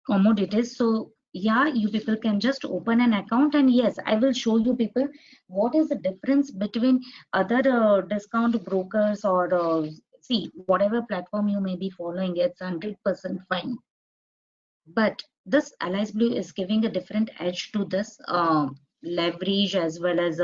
commodities. So yeah, you people can just open an account, and yes, I will show you people what is the difference between other discount brokers or see whatever platform you may be following, it's 100% fine. But this Allies Blue is giving a different edge to this leverage, as well as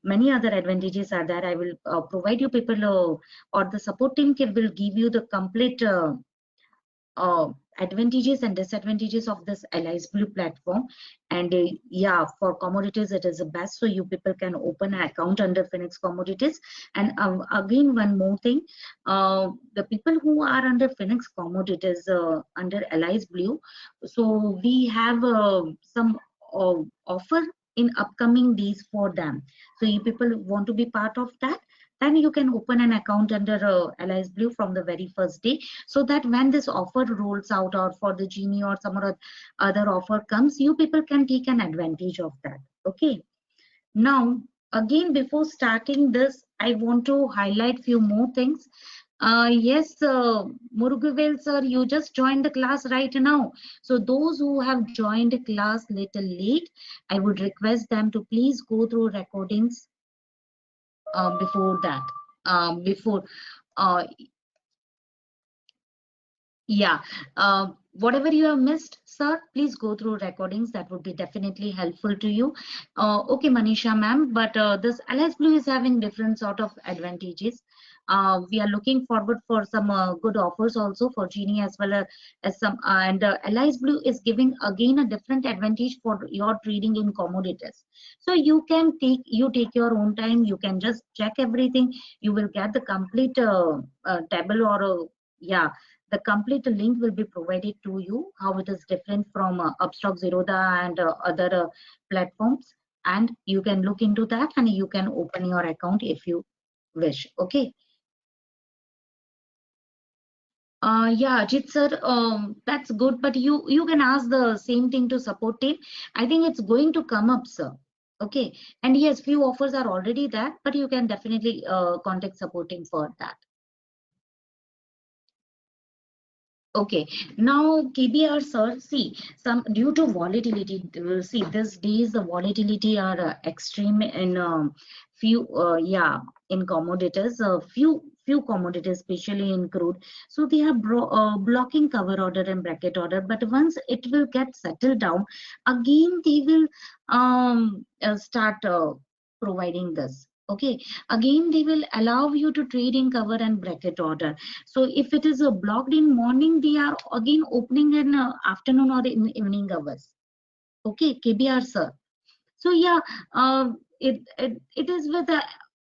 many other advantages are there. I will provide you people, or the support team will give you the complete uh, advantages and disadvantages of this Allies Blue platform. And yeah, for commodities it is the best, so you people can open an account under Phoenix Commodities. And again, one more thing, the people who are under Phoenix Commodities under Allies Blue, so we have some offer in upcoming days for them. So you people want to be part of that, then you can open an account under Allies Blue from the very first day, so that when this offer rolls out, or for the Genie or some other offer comes, you people can take an advantage of that. Okay. Now, again, before starting this, I want to highlight few more things. Yes, Murugavel sir, you just joined the class right now. So those who have joined the class little late, I would request them to please go through recordings before that. Before uh, Yeah, whatever you have missed, sir, please go through recordings. That would be definitely helpful to you. Okay, Manisha ma'am, but this LS Blue is having different sort of advantages. We are looking forward for some good offers also for Genie, as well as some, and LS Blue is giving again a different advantage for your trading in commodities. So you take your own time. You can just check everything. You will get the complete table, or yeah, the complete link will be provided to you, how it is different from Upstock, Zerodha, and other platforms. And you can look into that, and you can open your account if you wish. Okay. Yeah, Ajit sir, that's good, but you can ask the same thing to support team. I think it's going to come up, sir. Okay. And yes, few offers are already there, but you can definitely contact support team for that. Okay, now KBR sir, see, some due to volatility, see these days the volatility are extreme in few, yeah, in commodities, few commodities, especially in crude. So they are blocking cover order and bracket order, but once it will get settled down, again they will start providing this. Okay, again they will allow you to trade in cover and bracket order. So if it is blocked in morning, they are again opening in afternoon or in evening hours. Okay, KBR sir. So yeah, it is with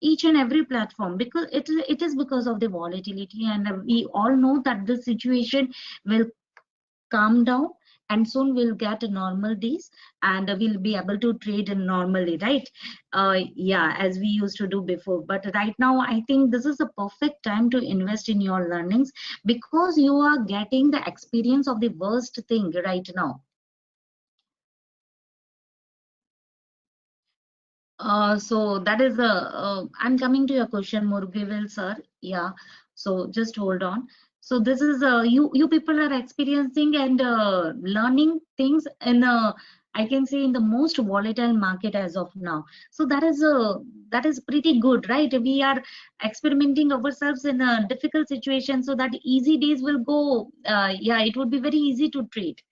each and every platform, because it is because of the volatility, and we all know that the situation will calm down, and soon we'll get normal days, and we'll be able to trade normally, right? Yeah, as we used to do before. But right now I think this is the perfect time to invest in your learnings, because you are getting the experience of the worst thing right now. So that is I'm coming to your question, Murugavel sir. Yeah. So just hold on. So this is you people are experiencing and learning things in I can say in the most volatile market as of now. So that is pretty good, right? We are experimenting ourselves in a difficult situation, so that easy days will go. Yeah, it would be very easy to trade.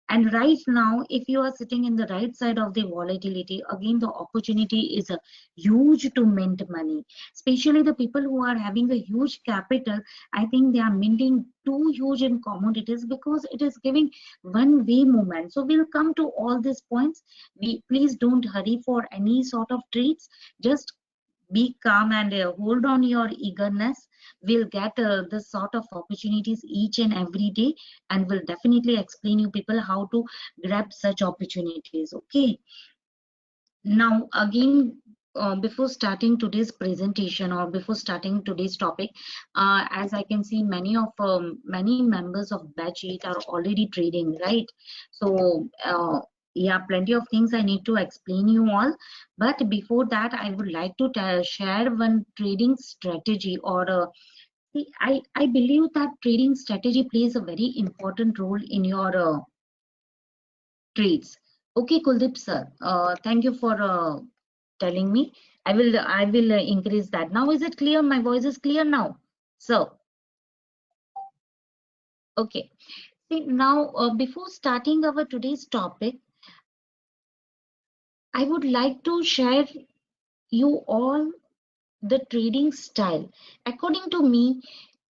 And right now, if you are sitting in the right side of the volatility, again, the opportunity is huge to mint money. Especially the people who are having a huge capital, I think they are minting too huge in commodities, because it is giving one-way movement. So we'll come to all these points. We please don't hurry for any sort of trades. Just be calm and hold on your eagerness. We'll get this sort of opportunities each and every day, and will definitely explain you people how to grab such opportunities. Okay. Now again, before starting today's presentation, or before starting today's topic, as I can see, many members of batch 8 are already trading, right? So yeah, plenty of things I need to explain you all. But before that, I would like to share one trading strategy, or see, I believe that trading strategy plays a very important role in your trades. Okay, Kuldeep sir, thank you for telling me. I will increase that. Now is it clear? My voice is clear now. So, okay. See, now before starting our today's topic, I would like to share you all the trading style. According to me,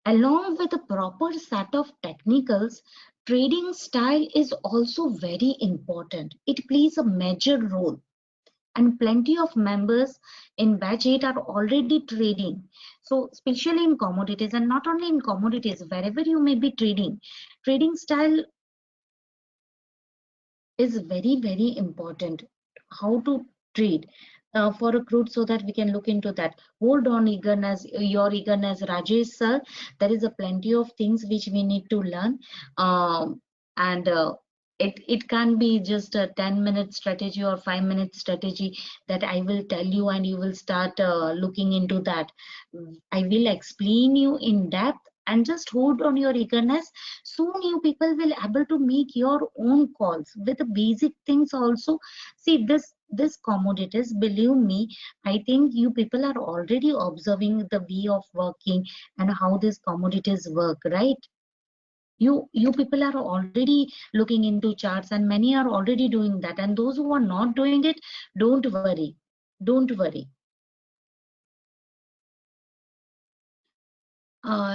along with a proper set of technicals, trading style is also very important. It plays a major role, and plenty of members in batch 8 are already trading. So especially in commodities, and not only in commodities, wherever you may be trading, trading style is very, very important. How to trade for a crude, so that we can look into that. Hold on, eagerness, your eagerness, Rajesh sir. There is a plenty of things which we need to learn, and it can be just a 10-minute strategy or 5-minute strategy that I will tell you, and you will start looking into that. I will explain you in depth, and just hold on your eagerness. Soon you people will able to make your own calls with the basic things also. See, this commodities, believe me, I think you people are already observing the way of working and how these commodities work, right? You people are already looking into charts, and many are already doing that, and those who are not doing it, don't worry, don't worry.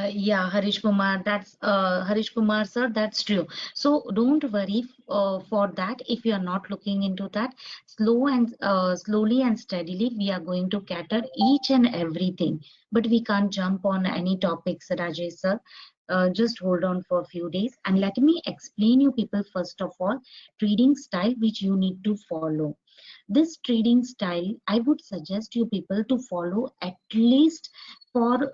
Yeah, Harish Kumar, that's Harish Kumar, sir, that's true. So don't worry for that. If you are not looking into that, slowly and steadily, we are going to cater each and everything. But we can't jump on any topics, Rajesh, sir. Just hold on for a few days, and let me explain you people first of all trading style which you need to follow. This trading style, I would suggest you people to follow at least for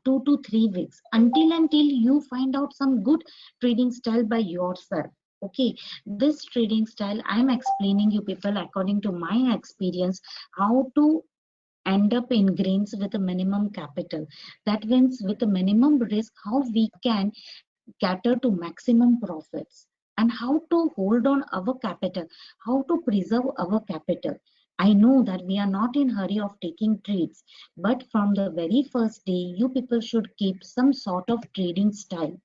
2 to 3 weeks, until you find out some good trading style by yourself. Okay, this trading style I'm explaining you people according to my experience, how to end up in grains with a minimum capital. That means with a minimum risk, how we can cater to maximum profits, and how to hold on our capital, how to preserve our capital. I know that we are not in hurry of taking trades, but from the very first day, you people should keep some sort of trading style,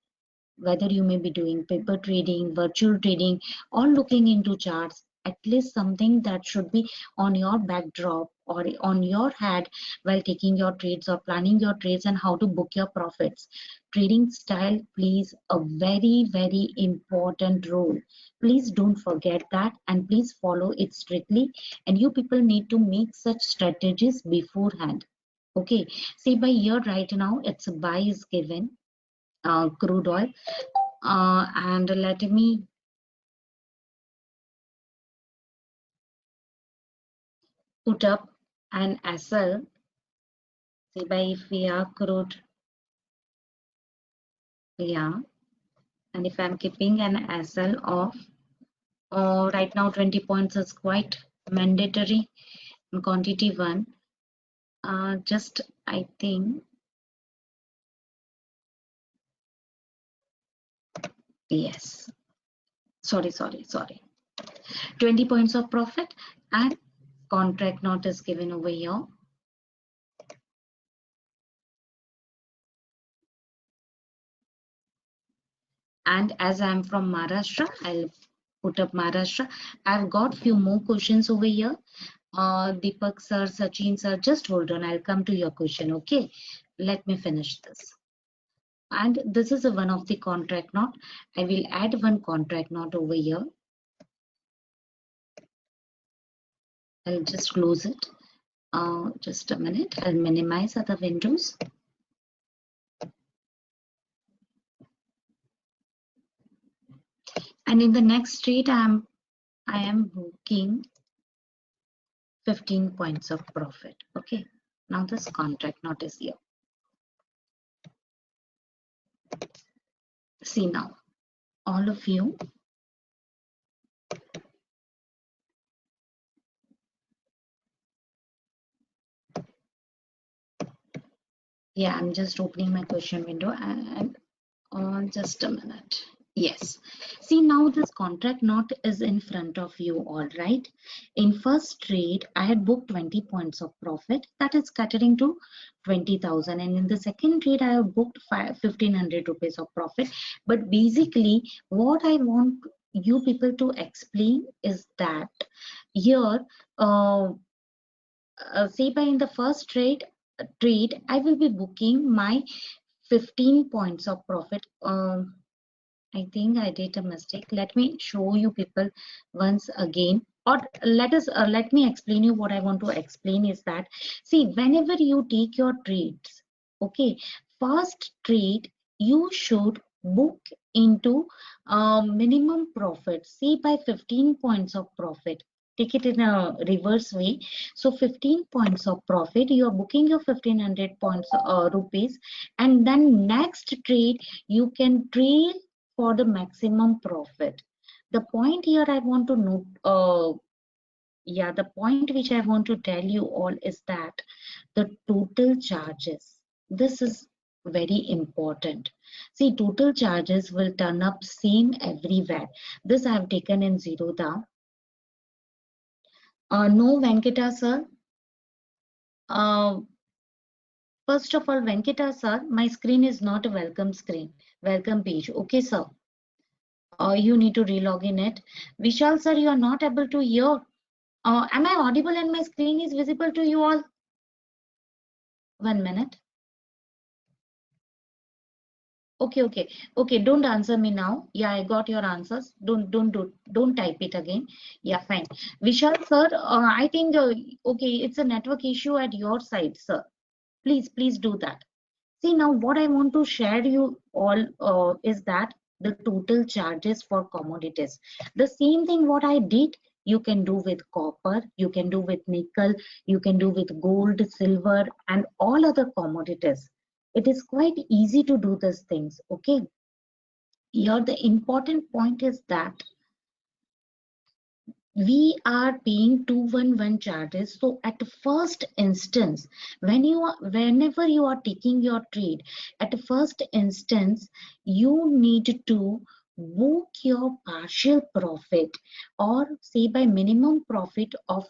whether you may be doing paper trading, virtual trading, or looking into charts. At least something that should be on your backdrop or on your head while taking your trades or planning your trades and how to book your profits. Trading style plays a very, very important role. Please don't forget that, and please follow it strictly. And you people need to make such strategies beforehand. Okay, see, by here right now, it's a buy is given, crude oil, and let me put up an SL. Say by if we are crude, yeah, and if I'm keeping an SL of right now 20 points is quite mandatory in quantity one. Just I think, yes, sorry, 20 points of profit, and contract note is given over here. And as I'm from Maharashtra, I'll put up Maharashtra. I've got few more questions over here. Deepak sir, Sachin sir, just hold on. I'll come to your question. Okay, let me finish this. And this is a one of the contract note. I will add one contract note over here. I'll just close it. Just a minute. I'll minimize other windows. And in the next trade, I am booking 15 points of profit. Okay. Now this contract note is here. See now, all of you. Yeah, I'm just opening my question window, and just a minute. Yes. See, now this contract note is in front of you, all right. In first trade, I had booked 20 points of profit. That is catering to 20,000. And in the second trade, I have booked 1,500 rupees of profit. But basically, what I want you people to explain is that here, say by in the first trade, I will be booking my 15 points of profit. I think I did a mistake. Let me show you people once again. Or let me explain you what I want to explain is that, see, whenever you take your trades, okay, first trade, you should book into minimum profit, say by 15 points of profit. Take it in a reverse way. So 15 points of profit, you are booking your 1500 points rupees, and then next trade you can trade for the maximum profit. The point here I want to note, the point which I want to tell you all is that the total charges, this is very important. See, total charges will turn up same everywhere. This I have taken in Zerodha. No, Venkata sir. First of all, Venkata sir, my screen is not a welcome screen, welcome page. Okay, sir. You need to relog in it. Vishal sir, you are not able to hear. Am I audible and my screen is visible to you all? 1 minute. Okay. Don't answer me now. Yeah, I got your answers. Don't type it again. Yeah, fine. Vishal sir, I think okay, it's a network issue at your side, sir. Please do that. See, now what I want to share you all is that the total charges for commodities. The same thing what I did, you can do with copper, you can do with nickel, you can do with gold, silver, and all other commodities. It is quite easy to do these things, okay? Here, the important point is that we are paying 211 charges. So at the first instance, whenever you are taking your trade, at the first instance, you need to book your partial profit, or say by minimum profit of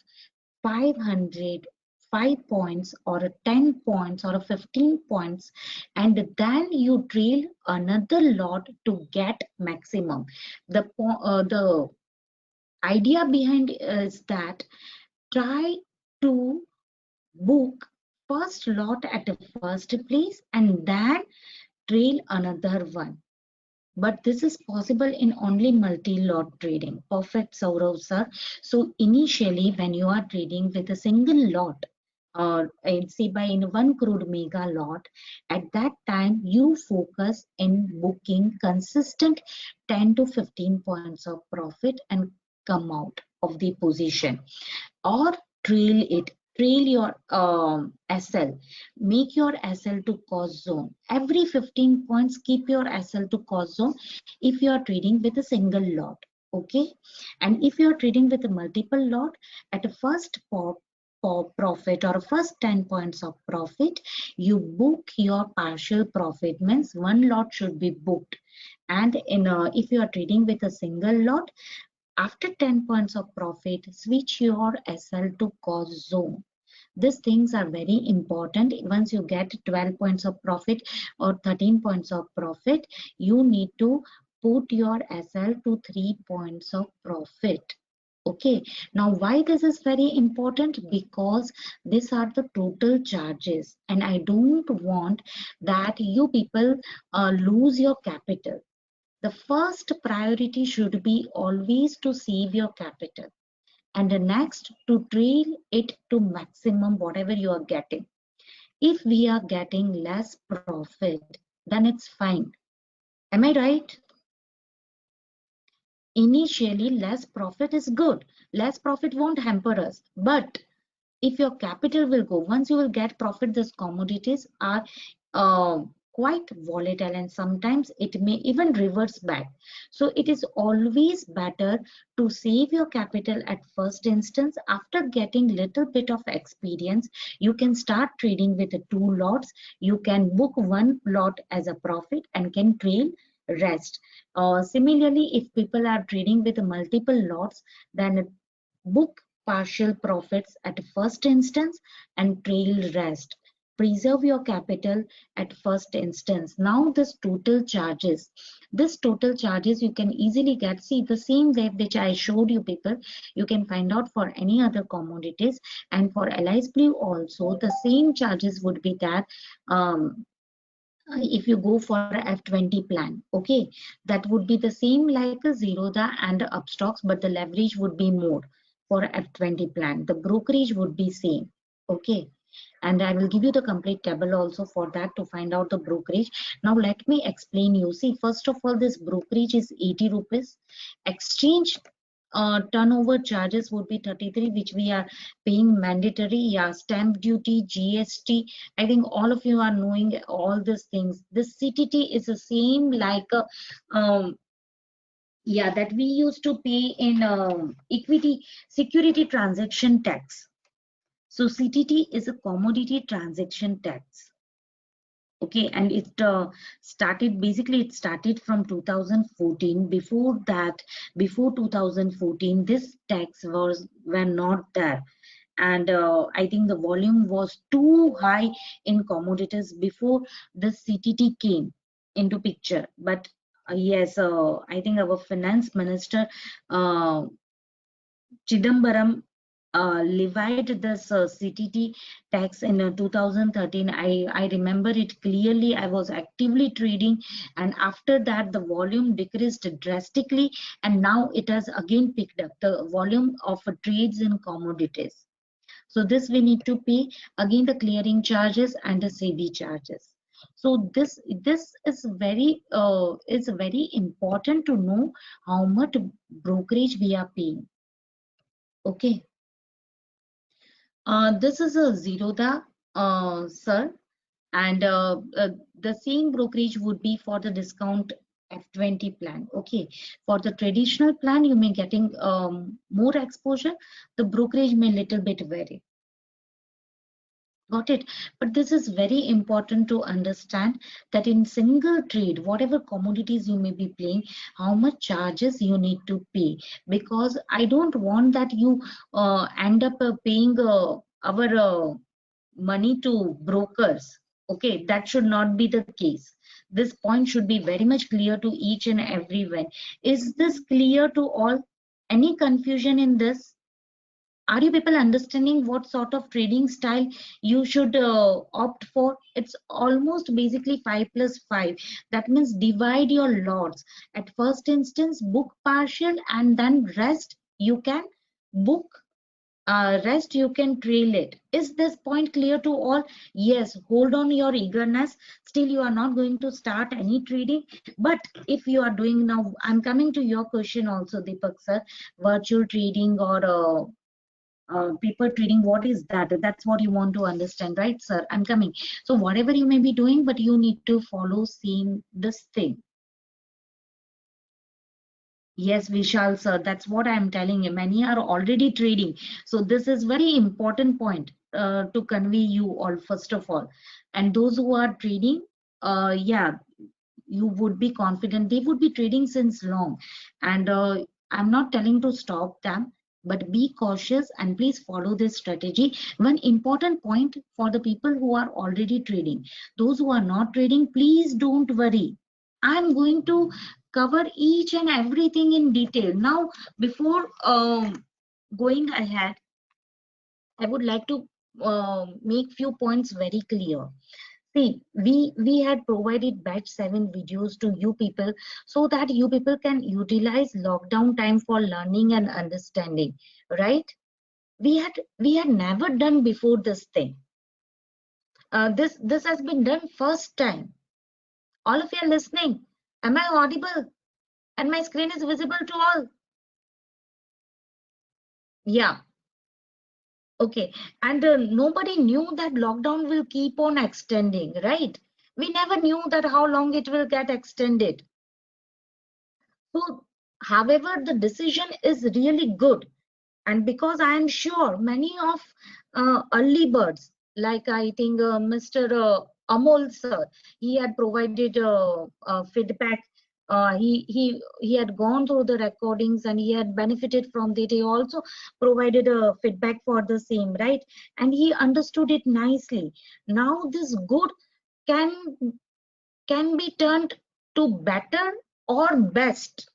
500, 5 points or a 10 points or a 15 points, and then you trail another lot to get maximum. The idea behind is that try to book first lot at the first place and then trail another one. But this is possible in only multi-lot trading. Perfect, Saurav sir. So initially, when you are trading with a single lot, or say by in 1 crore mega lot, at that time you focus in booking consistent 10 to 15 points of profit and come out of the position, or trail your SL, make your SL to cost zone. Every 15 points, keep your SL to cost zone if you are trading with a single lot, okay? And if you are trading with a multiple lot, at a first profit or first 10 points of profit, you book your partial profit, means one lot should be booked. And if you are trading with a single lot, after 10 points of profit, switch your SL to cost zone. These things are very important. Once you get 12 points of profit or 13 points of profit, you need to put your SL to 3 points of profit. Okay, now why this is very important? Because these are the total charges, and I don't want that you people lose your capital. The first priority should be always to save your capital, and the next to trail it to maximum whatever you are getting. If we are getting less profit, then it's fine. Am I right? Initially, less profit is good. Less profit won't hamper us. But if your capital will go, once you will get profit, these commodities are quite volatile, and sometimes it may even reverse back. So it is always better to save your capital at first instance. After getting little bit of experience, you can start trading with the 2 lots. You can book 1 lot as a profit and can trail rest. Similarly, if people are trading with multiple lots, then book partial profits at first instance and trail rest. Preserve your capital at first instance. Now this total charges you can easily get. See, the same way which I showed you people, you can find out for any other commodities, and for LIS Blue also the same charges would be that. If you go for a F20 plan, okay, that would be the same like a Zerodha and a Upstocks, but the leverage would be more for a F20 plan. The brokerage would be same, okay. And I will give you the complete table also for that to find out the brokerage. Now let me explain you. See, first of all, this brokerage is 80 rupees. Exchange turnover charges would be 33, which we are paying mandatory. Yeah, stamp duty, GST. I think all of you are knowing all these things. The CTT is the same like yeah, that we used to pay in equity security transaction tax. So CTT is a commodity transaction tax. Okay, and it started from 2014. Before that, before 2014, this tax were not there, and I think the volume was too high in commodities before the CTT came into picture. But yes, I think our finance minister uh, Chidambaram levied this CTT tax in 2013. I remember it clearly. I was actively trading, and after that, the volume decreased drastically, and now it has again picked up the volume of trades in commodities. So this we need to pay again the clearing charges and the SEBI charges. So this is very important to know how much brokerage we are paying. Okay. This is a Zerodha, sir, and the same brokerage would be for the discount F20 plan. Okay, for the traditional plan, you may getting more exposure. The brokerage may little bit vary. Got it. But this is very important to understand that in single trade, whatever commodities you may be playing, how much charges you need to pay. Because I don't want that you end up paying our money to brokers. Okay, that should not be the case. This point should be very much clear to each and everyone. Is this clear to all? Any confusion in this? Are you people understanding what sort of trading style you should opt for? It's almost basically 5 plus 5. That means divide your lots. At first instance, book partial, and then rest you can book, rest you can trail it. Is this point clear to all? Yes, hold on your eagerness. Still you are not going to start any trading, but if you are doing now, I'm coming to your question also, Deepak sir. Virtual trading or paper trading, what is that? That's what you want to understand, right sir? I'm coming. So whatever you may be doing, but you need to follow same this thing. Yes, Vishal sir, that's what I'm telling you. Many are already trading, so this is very important point to convey you all first of all. And those who are trading, yeah, you would be confident they would be trading since long, and I'm not telling to stop them, but be cautious and please follow this strategy. One important point for the people who are already trading, those who are not trading, please don't worry. I'm going to cover each and everything in detail. Now before going ahead, I would like to make few points very clear. See, we had provided batch 7 videos to you people so that you people can utilize lockdown time for learning and understanding, right? We had never done before this thing. This has been done first time. All of you are listening. Am I audible? And my screen is visible to all? Yeah. Okay. And nobody knew that lockdown will keep on extending, right? We never knew that how long it will get extended. So, however, the decision is really good. And because I am sure many of early birds, like I think Mr. Amol sir, he had provided feedback He had gone through the recordings and he had benefited from it. He also provided a feedback for the same, right? And he understood it nicely. Now this good can be turned to better or best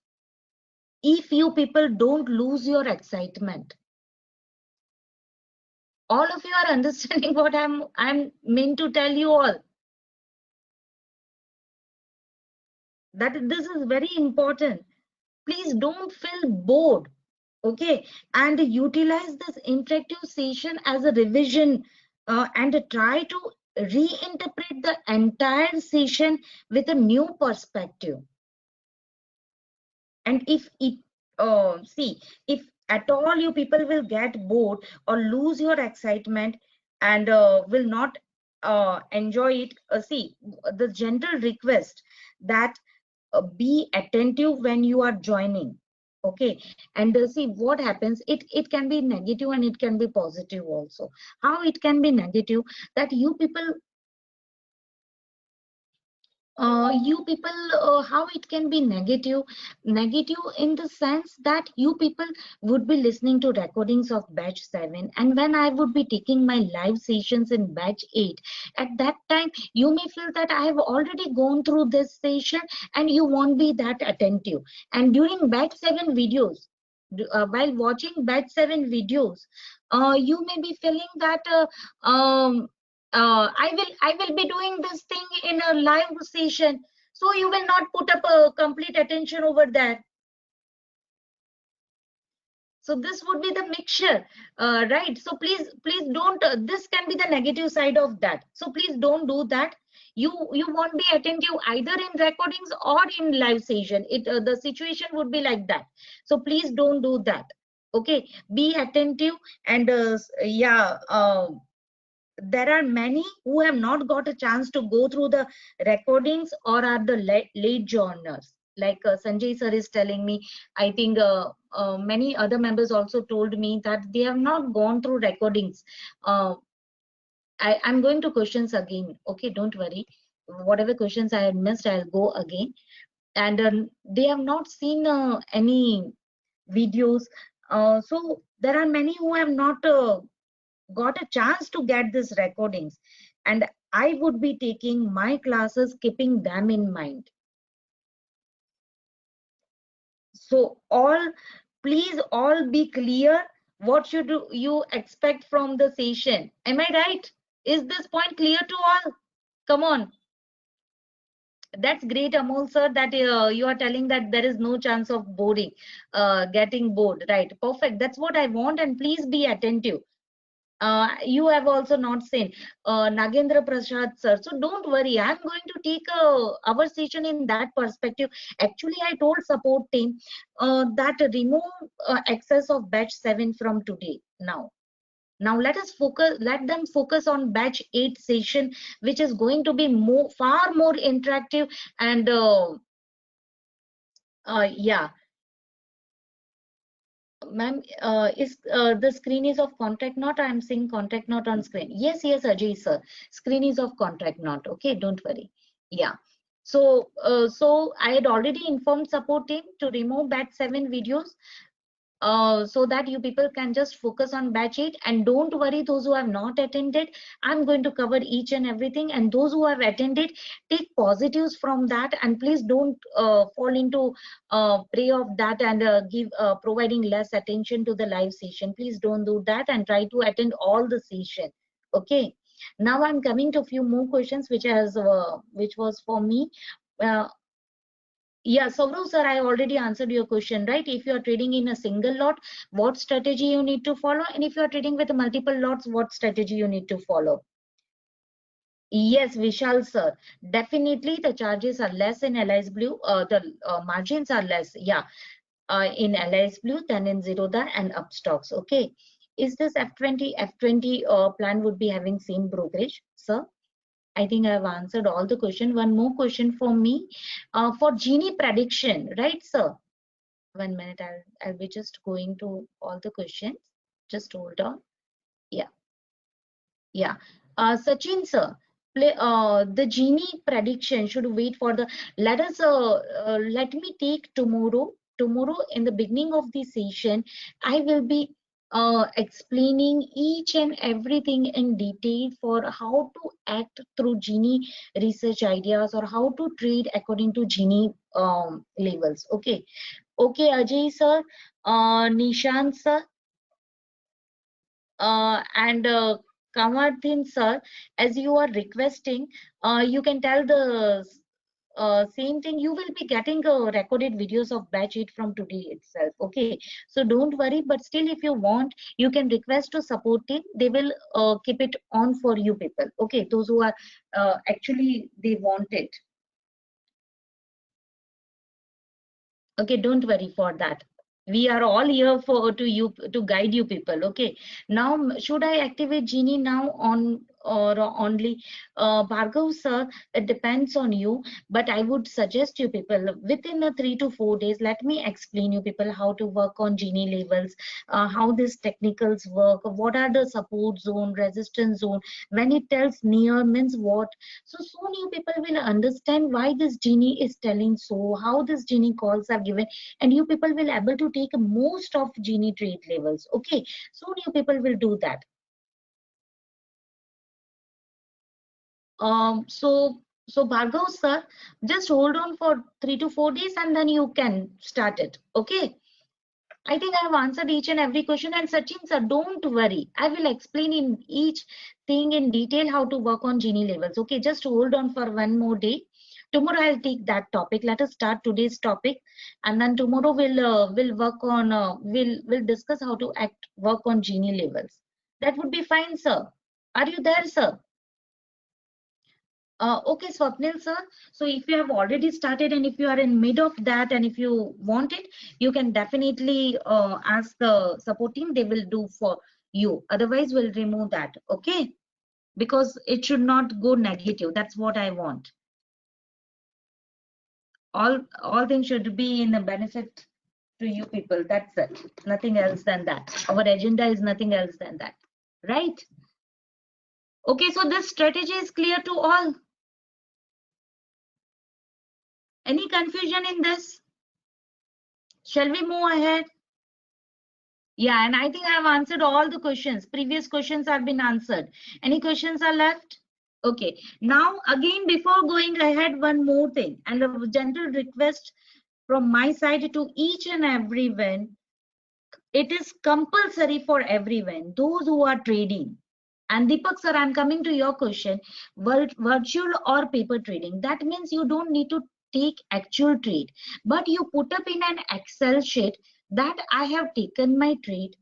if you people don't lose your excitement. All of you are understanding what I'm meant to tell you all. That this is very important. Please don't feel bored, okay? And utilize this interactive session as a revision, and try to reinterpret the entire session with a new perspective. And if it see, if at all you people will get bored or lose your excitement and will not enjoy it, see, the gentle request that be attentive when you are joining, okay? And see what happens, it can be negative and it can be positive also. How it can be negative? That you people how it can be negative? Negative in the sense that you people would be listening to recordings of batch 7, and when I would be taking my live sessions in batch 8, at that time you may feel that I have already gone through this session and you won't be that attentive. And during batch 7 videos, while watching batch 7 videos, you may be feeling that I will be doing this thing in a live session, so you will not put up a complete attention over there. So this would be the mixture, right? So please don't, this can be the negative side of that, so please don't do that. You won't be attentive either in recordings or in live session. The situation would be like that, so please don't do that, okay? Be attentive. And yeah, there are many who have not got a chance to go through the recordings or are the late joiners, like Sanjay sir is telling me. I think many other members also told me that they have not gone through recordings. I'm going to questions again, okay? Don't worry, whatever questions I had missed, I'll go again. And they have not seen any videos, so there are many who have not got a chance to get these recordings, and I would be taking my classes keeping them in mind. So all, please all be clear, what should you expect from the session? Am I right? Is this point clear to all? Come on. That's great, Amol sir, that you are telling that there is no chance of boring, getting bored, right? Perfect, that's what I want. And please be attentive. You have also not seen Nagendra Prasad sir, so don't worry, I'm going to take our session in that perspective. Actually, I told support team that remove excess of batch 7 from today. Now let us focus, let them focus on batch 8 session, which is going to be far more interactive. And yeah, ma'am, is the screen is of contact not? I'm seeing contact not on screen. Yes, yes, Ajay sir. Screen is of contact not. Okay, don't worry. Yeah. So, so I had already informed support team to remove batch 7 videos, so that you people can just focus on batch 8. And don't worry, those who have not attended, I'm going to cover each and everything. And those who have attended, take positives from that, and please don't fall into prey of that and give providing less attention to the live session. Please don't do that and try to attend all the session, okay? Now I'm coming to a few more questions which was for me. uh, yeah, Saurav sir, I already answered your question, right? If you are trading in a single lot, what strategy you need to follow? And if you are trading with multiple lots, what strategy you need to follow? Yes, Vishal sir, definitely the charges are less in LIS Blue. The margins are less, yeah, in LIS Blue than in Zerodha and Upstocks. Okay, is this F20 plan would be having same brokerage, sir? I think I've answered all the question. One more question for me, for Gini prediction, right, sir? 1 minute, I'll be just going to all the questions. Just hold on. Yeah, yeah. Sachin sir, the Gini prediction should wait for the, let me take tomorrow in the beginning of the session. I will be explaining each and everything in detail for how to act through Gini research ideas, or how to trade according to Gini levels. Okay. Okay, Ajay sir, Nishant sir, and Kamarthin sir, as you are requesting, you can tell the same thing. You will be getting recorded videos of batch 8 from today itself. Okay, so don't worry. But still, if you want, you can request to support team. They will keep it on for you people. Okay, those who are actually they want it. Okay, don't worry for that. We are all here for to guide you people. Okay, now should I activate Genie now on or only Bhargav sir? It depends on you, but I would suggest you people within a 3 to 4 days. Let me explain you people how to work on Genie levels, how these technicals work, what are the support zone, resistance zone. When it tells near means what, so soon you people will understand why this Genie is telling so, how this Genie calls are given, and you people will able to take most of Genie trade levels. Okay, soon you people will do that. So Bhargav sir, just hold on for 3 to 4 days and then you can start it. Okay. I think I have answered each and every question. And Sachin sir, don't worry. I will explain in each thing in detail how to work on Genie levels. Okay, just hold on for one more day. Tomorrow I'll take that topic. Let us start today's topic, and then tomorrow we'll work on we'll discuss how to work on Genie levels. That would be fine, sir. Are you there, sir? Okay, Swapnil sir. So if you have already started and if you are in mid of that and if you want it, you can definitely ask the support team. They will do for you. Otherwise, we'll remove that. Okay, because it should not go negative. That's what I want. All things should be in a benefit to you people. That's it. Nothing else than that. Our agenda is nothing else than that. Right? Okay, so this strategy is clear to all. Any confusion in this? Shall we move ahead? Yeah, and I think I have answered all the questions. Previous questions have been answered. Any questions are left? Okay. Now, again, before going ahead, one more thing, and a gentle request from my side to each and everyone. It is compulsory for everyone, those who are trading. And Deepak sir, I'm coming to your question. Virtual or paper trading, that means you don't need to take actual trade, but you put up in an Excel sheet that I have taken my trade.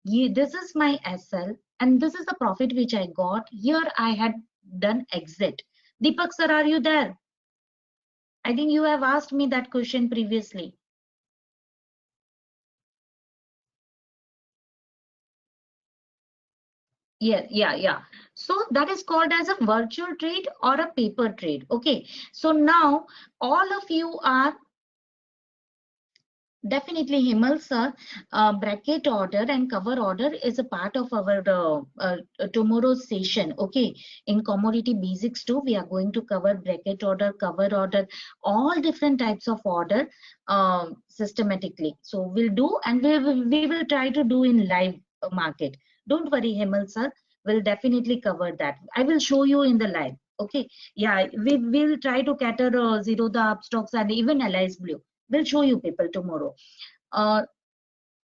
This is my SL, and this is the profit which I got. Here I had done exit. Deepak sir, are you there? I think you have asked me that question previously. Yeah. So that is called as a virtual trade or a paper trade. Okay. So now all of you are definitely Himal sir. Bracket order and cover order is a part of our tomorrow's session. Okay. In commodity basics too, we are going to cover bracket order, cover order, all different types of order systematically. So we'll do, and we will try to do in live market. Don't worry, Himal sir. We'll definitely cover that. I will show you in the live. Okay. Yeah, we will try to cater zero the upstocks and even allies blue. We'll show you people tomorrow. And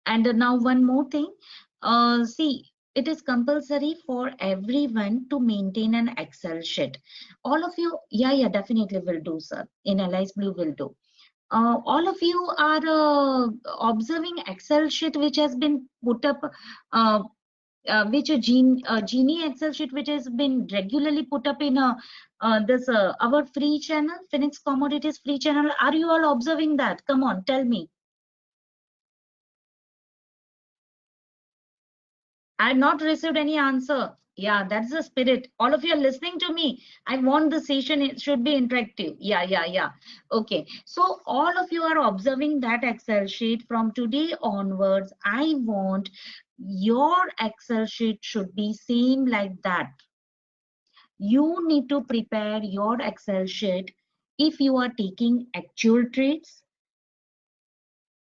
now one more thing. See, it is compulsory for everyone to maintain an Excel sheet. All of you, yeah, definitely will do, sir. In Allies Blue will do. All of you are observing Excel sheet which has been put up, which a Genie Excel sheet which has been regularly put up in this our free channel, Phoenix Commodities free channel. Are you all observing that? Come on, tell me. I have not received any answer. Yeah, that's the spirit. All of you are listening to me. I want the session, it should be interactive. Yeah. Okay. So all of you are observing that Excel sheet. From today onwards, I want your Excel sheet should be same like that. You need to prepare your Excel sheet if you are taking actual trades,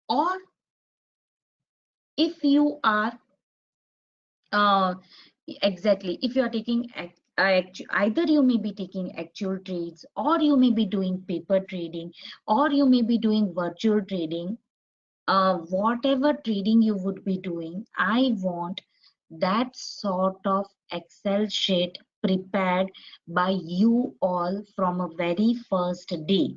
or if you are exactly, if you are taking either you may be taking actual trades, or you may be doing paper trading, or you may be doing virtual trading. Whatever trading you would be doing, I want that sort of Excel sheet prepared by you all from a very first day.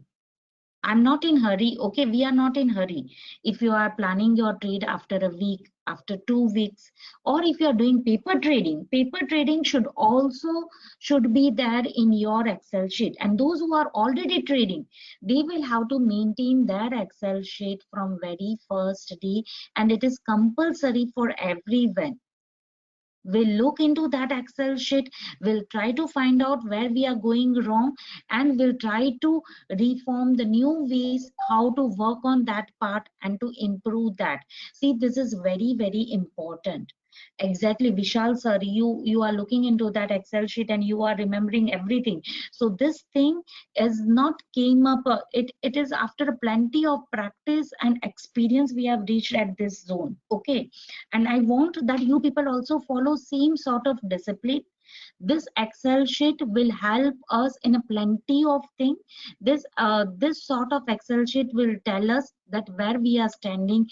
I'm not in hurry. Okay, we are not in hurry. If you are planning your trade after a week, after 2 weeks, or if you are doing paper trading should be there in your Excel sheet. And those who are already trading, they will have to maintain their Excel sheet from very first day, and it is compulsory for everyone. We'll look into that Excel sheet, we'll try to find out where we are going wrong, and we'll try to reform the new ways how to work on that part and to improve that. See, this is very, very important. Exactly, Vishal sir, you are looking into that Excel sheet and you are remembering everything. So this thing is not came up, it is after plenty of practice and experience we have reached at this zone. Okay, and I want that you people also follow same sort of discipline. This Excel sheet will help us in a plenty of things. This sort of Excel sheet will tell us that where we are standing,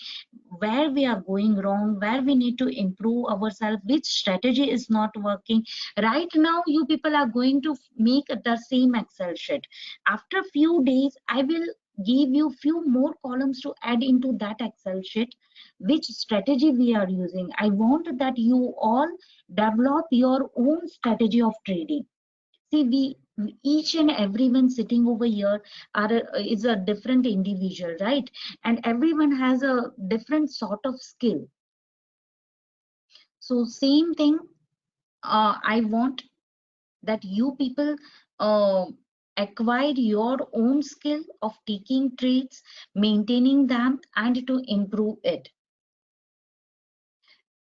where we are going wrong, where we need to improve ourselves, which strategy is not working. Right now you people are going to make the same Excel sheet. After few days I will give you few more columns to add into that Excel sheet, which strategy we are using. I want that you all develop your own strategy of trading. See, we each and everyone sitting over here is a different individual, right? And everyone has a different sort of skill. So same thing, I want that you people uh, acquire your own skill of taking trades, maintaining them, and to improve it.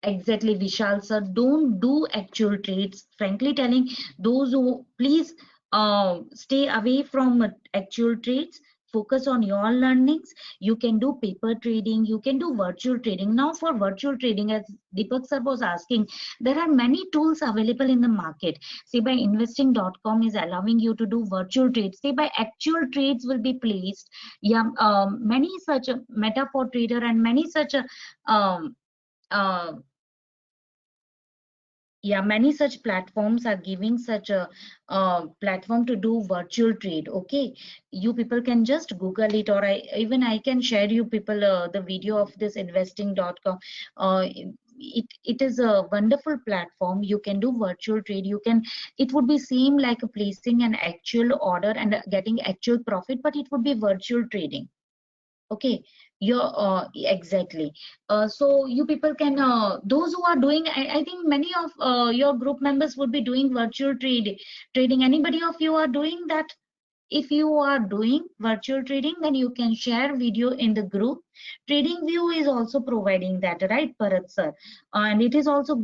Exactly, Vishal sir. Don't do actual trades. Frankly telling, those who please stay away from actual trades. Focus on your learnings. You can do paper trading. You can do virtual trading. Now, for virtual trading, as Deepak sir was asking, there are many tools available in the market. Say by investing.com is allowing you to do virtual trades. Say by actual trades will be placed. Yeah, many such a Meta for Trader and many such a uh, yeah, many such platforms are giving such a platform to do virtual trade. Okay, you people can just Google it, or I can share you people the video of this investing.com. It is a wonderful platform. You can do virtual trade. You can, it would be same like placing an actual order and getting actual profit, but it would be virtual trading. Okay, you're exactly. So you people can, those who are doing, I think many of your group members would be doing virtual trading. Anybody of you are doing that? If you are doing virtual trading, then you can share video in the group. Trading View is also providing that, right, Bharat sir? And it is also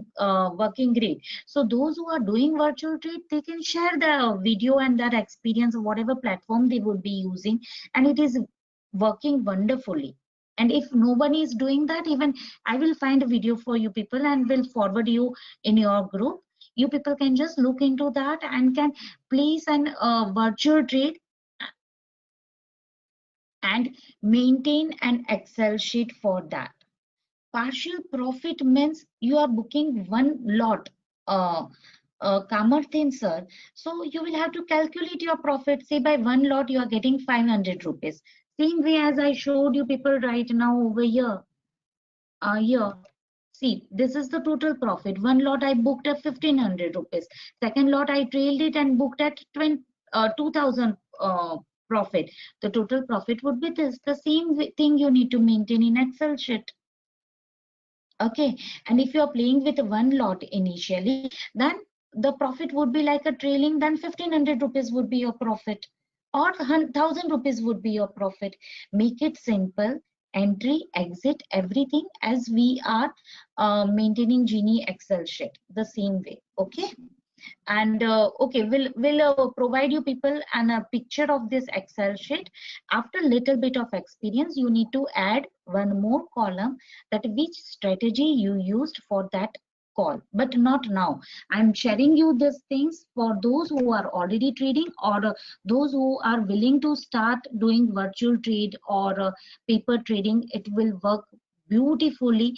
working great. So those who are doing virtual trade, they can share the video and their experience of whatever platform they would be using, and it is working wonderfully. And if nobody is doing that, even I will find a video for you people and will forward you in your group. You people can just look into that and can place an virtual trade and maintain an Excel sheet for that. Partial profit means you are booking one lot. Kamarthin sir, so you will have to calculate your profit. Say by one lot you are getting 500 rupees. Same way as I showed you people right now over here. Here, see, this is the total profit. One lot I booked at 1500 rupees. Second lot I trailed it and booked at 2000 profit. The total profit would be this. The same thing you need to maintain in Excel sheet. Okay, and if you are playing with one lot initially, then the profit would be like a trailing, then 1500 rupees would be your profit, or 1000 rupees would be your profit. Make it simple, entry, exit, everything as we are maintaining Genie Excel sheet the same way. Okay. And okay, we'll provide you people and a picture of this Excel sheet. After little bit of experience, you need to add one more column, that which strategy you used for that call, but not now. I'm sharing you these things for those who are already trading, or those who are willing to start doing virtual trade or paper trading. It will work beautifully.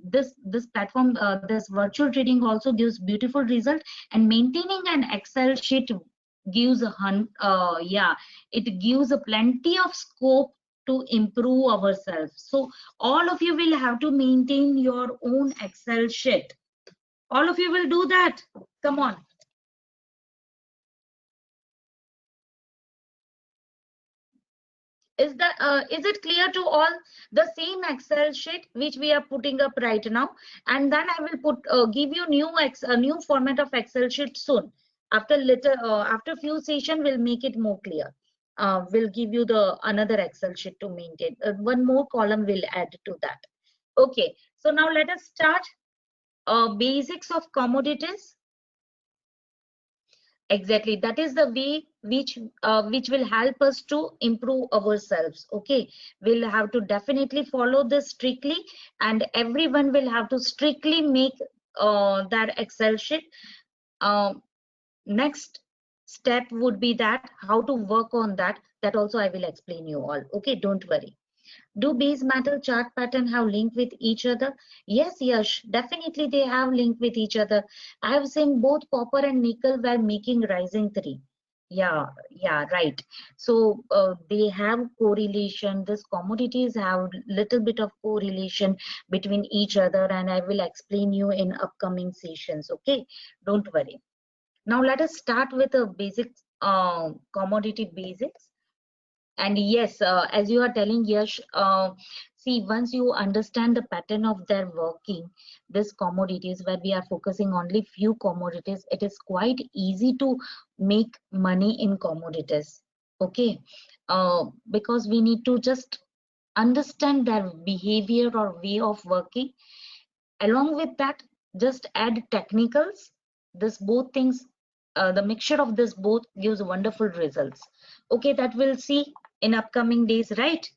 This platform, this virtual trading also gives beautiful result, and maintaining an Excel sheet gives yeah, it gives a plenty of scope to improve ourselves. So all of you will have to maintain your own Excel sheet. All of you will do that. Come on. Is it clear to all? The same Excel sheet which we are putting up right now, and then I will put give you new format of Excel sheet soon. After few session, we'll make it more clear. We'll give you the another Excel sheet to maintain. One more column will add to that. Okay, so now let us start. Basics of commodities. Exactly, that is the way which will help us to improve ourselves. Okay, we'll have to definitely follow this strictly, and everyone will have to strictly make that Excel sheet. Um, Next step would be that how to work on that. That also I will explain you all. Okay, don't worry. Do base metal chart pattern have link with each other? Yes, Yash, definitely they have link with each other. I have seen both copper and nickel were making rising 3. Yeah, right. So they have correlation. These commodities have little bit of correlation between each other, and I will explain you in upcoming sessions. Okay, don't worry. Now let us start with the basic commodity basics. And yes, as you are telling, Yash, see, once you understand the pattern of their working, this commodities, where we are focusing only few commodities, it is quite easy to make money in commodities. Okay, because we need to just understand their behavior or way of working. Along with that, just add technicals. This both things, the mixture of this both gives wonderful results. Okay, that we'll see in upcoming days, right?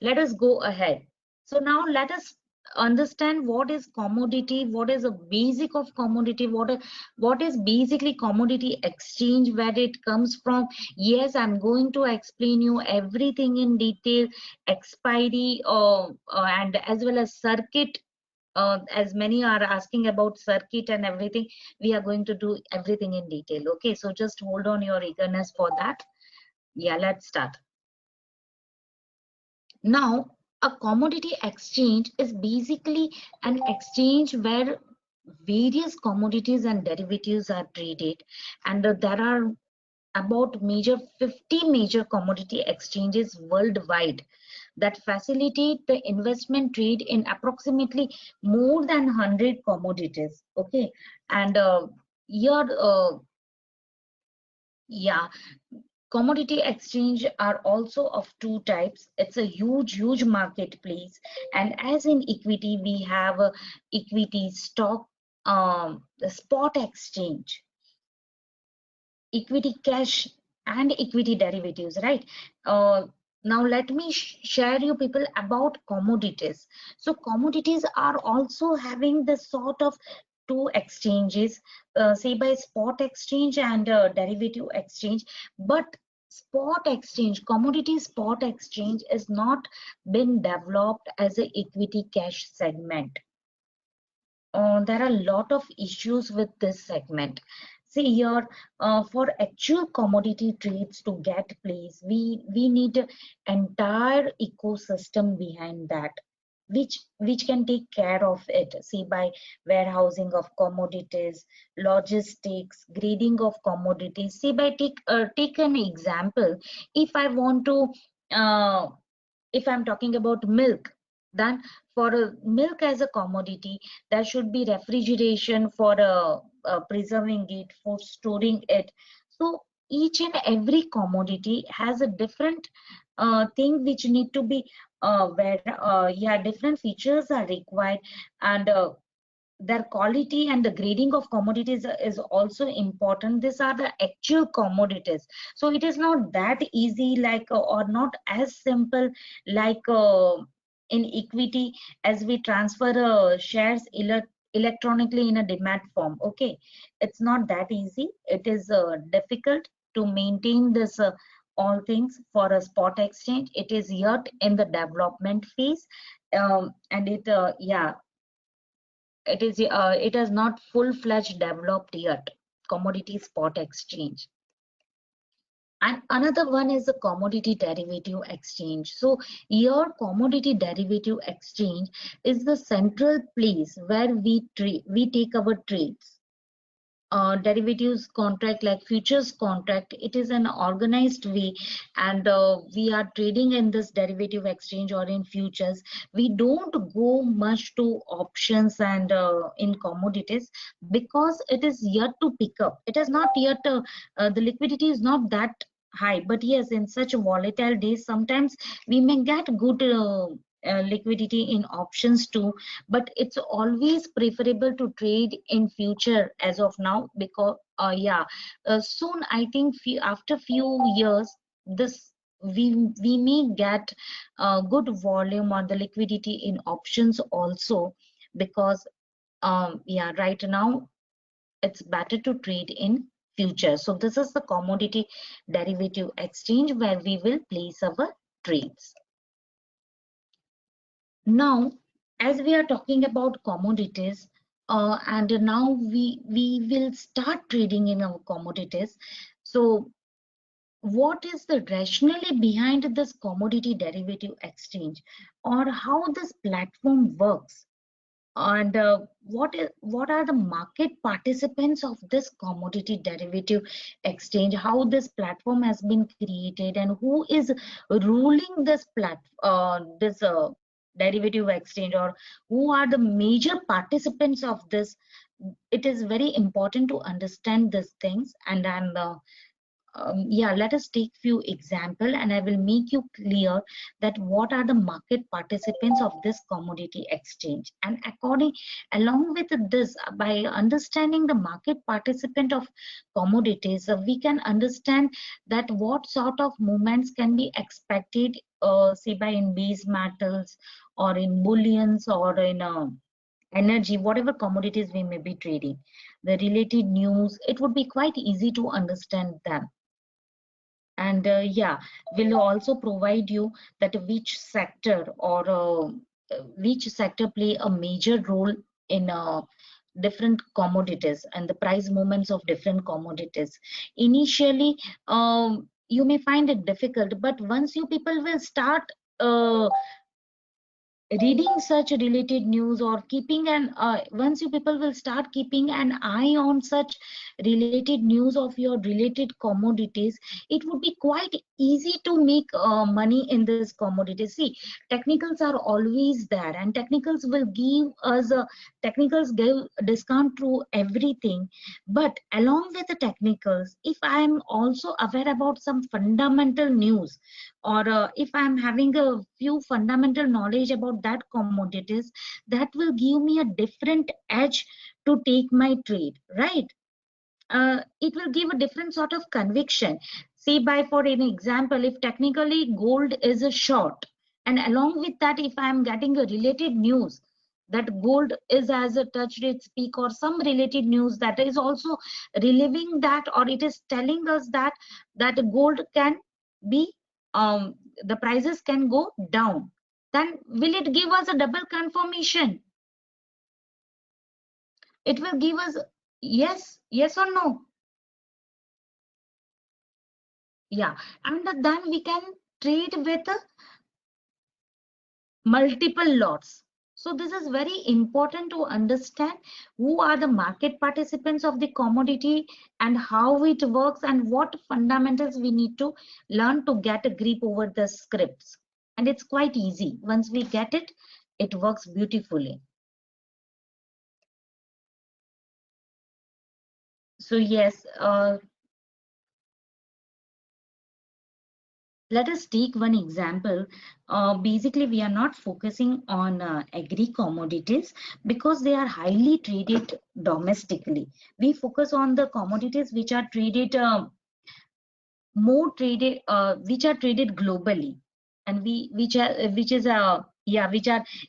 Let us go ahead. So now let us understand what is commodity, what is a basic of commodity, what is basically commodity exchange, where it comes from. Yes, I'm going to explain you everything in detail, expiry and as well as circuit. As many are asking about circuit and everything, we are going to do everything in detail. Okay, so just hold on your eagerness for that. Yeah, let's start. Now, a commodity exchange is basically an exchange where various commodities and derivatives are traded, and there are about 50 major commodity exchanges worldwide that facilitate the investment trade in approximately more than 100 commodities. Okay, and here yeah, commodity exchange are also of two types. It's a huge marketplace, and as in equity we have equity stock, the spot exchange, equity cash, and equity derivatives, right? Now let me share you people about commodities. So commodities are also having the sort of two exchanges, say by spot exchange and derivative exchange. But spot exchange, commodity spot exchange is not been developed as a equity cash segment. There are a lot of issues with this segment. See here, for actual commodity trades to get place, we need an entire ecosystem behind that, which can take care of it. See, by warehousing of commodities, logistics, grading of commodities. See, by take an example. If I want to, uh, if I'm talking about milk, then for milk as a commodity, there should be refrigeration for preserving it, for storing it. So each and every commodity has a different thing which need to be where yeah, different features are required, and their quality and the grading of commodities is also important. These are the actual commodities, so it is not that easy like or not as simple like in equity, as we transfer shares electronically in a demat form. Okay, it's not that easy. It is difficult to maintain this all things for a spot exchange. It is yet in the development phase, and it yeah, it is not full-fledged developed yet, commodity spot exchange. And another one is the commodity derivative exchange. So your commodity derivative exchange is the central place where we take our trades. Derivatives contract like futures contract, it is an organized way, and we are trading in this derivative exchange or in futures. We don't go much to options and in commodities, because it is yet to pick up. It is not yet the liquidity is not that high. But yes, in such volatile days, sometimes we may get good liquidity in options too, but it's always preferable to trade in future as of now, because yeah, soon I think after few years, this we may get good volume or the liquidity in options also, because yeah, right now it's better to trade in future. So this is the commodity derivative exchange where we will place our trades. Now, as we are talking about commodities, and now we will start trading in our commodities. So, what is the rationale behind this commodity derivative exchange, or how this platform works, and what are the market participants of this commodity derivative exchange? How this platform has been created, and who is ruling this derivative exchange, or who are the major participants of this? It is very important to understand these things, and yeah, let us take few example, and I will make you clear that what are the market participants of this commodity exchange. And along with this, by understanding the market participant of commodities, we can understand that what sort of movements can be expected, say by in base metals or in bullions or in energy, whatever commodities we may be trading. The related news, it would be quite easy to understand them. And yeah, will also provide you that which sector or which sector play a major role in different commodities and the price movements of different commodities. Initially, you may find it difficult, but once you people will start reading such related news, or keeping an once you people will start keeping an eye on such related news of your related commodities, it would be quite easy to make money in this commodity. See, technicals are always there, and technicals will give us a technicals give discount to everything. But along with the technicals, if I am also aware about some fundamental news, or if I'm having a few fundamental knowledge about that commodities, that will give me a different edge to take my trade, right? It will give a different sort of conviction. See, by for an example, if technically gold is a short, and along with that, if I'm getting a related news that gold is as a touched its peak, or some related news that is also reliving that, or it is telling us that gold can be the prices can go down, then will it give us a double confirmation? It will give us yes or no. Yeah, and then we can trade with multiple lots. So this is very important to understand who are the market participants of the commodity, and how it works, and what fundamentals we need to learn to get a grip over the scripts. And it's quite easy. Once we get it, it works beautifully. So yes, let us take one example. Basically, we are not focusing on agri commodities because they are highly traded domestically. We focus on the commodities which are traded which are traded globally, and which are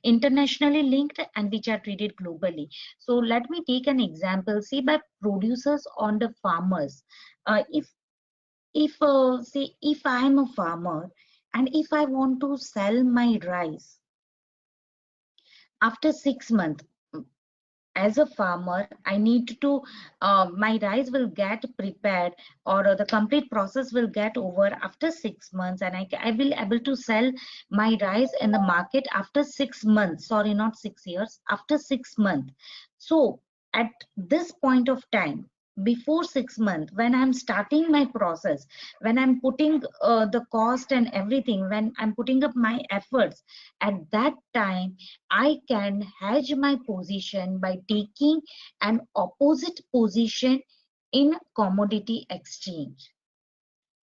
internationally linked and which are traded globally. So let me take an example. See, by producers on the farmers. If say if I am a farmer and if I want to sell my rice after 6 months, as a farmer, I need to my rice will get prepared, or the complete process will get over after 6 months, and I will able to sell my rice in the market after 6 months. Sorry, not 6 years, after 6 months. So at this point of time, before 6 months, when I'm starting my process, when I'm putting the cost and everything, when I'm putting up my efforts, at that time I can hedge my position by taking an opposite position in commodity exchange.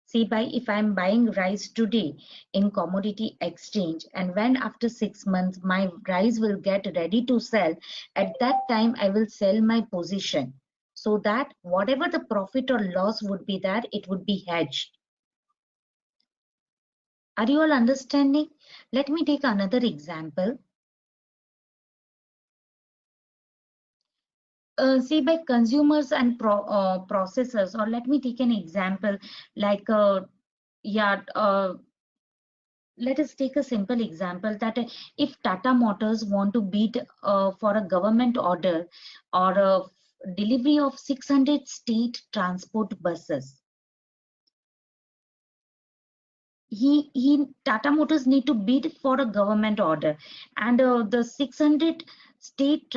See, by if I'm buying rice today in commodity exchange, and when after 6 months my rice will get ready to sell, at that time I will sell my position, so that whatever the profit or loss would be, that it would be hedged. Are you all understanding? Let me take another example. See, by consumers and processors, or let me take an example like yeah let us take a simple example that if Tata Motors want to bid for a government order or a delivery of 600 state transport buses, he Tata Motors need to bid for a government order, and the 600 state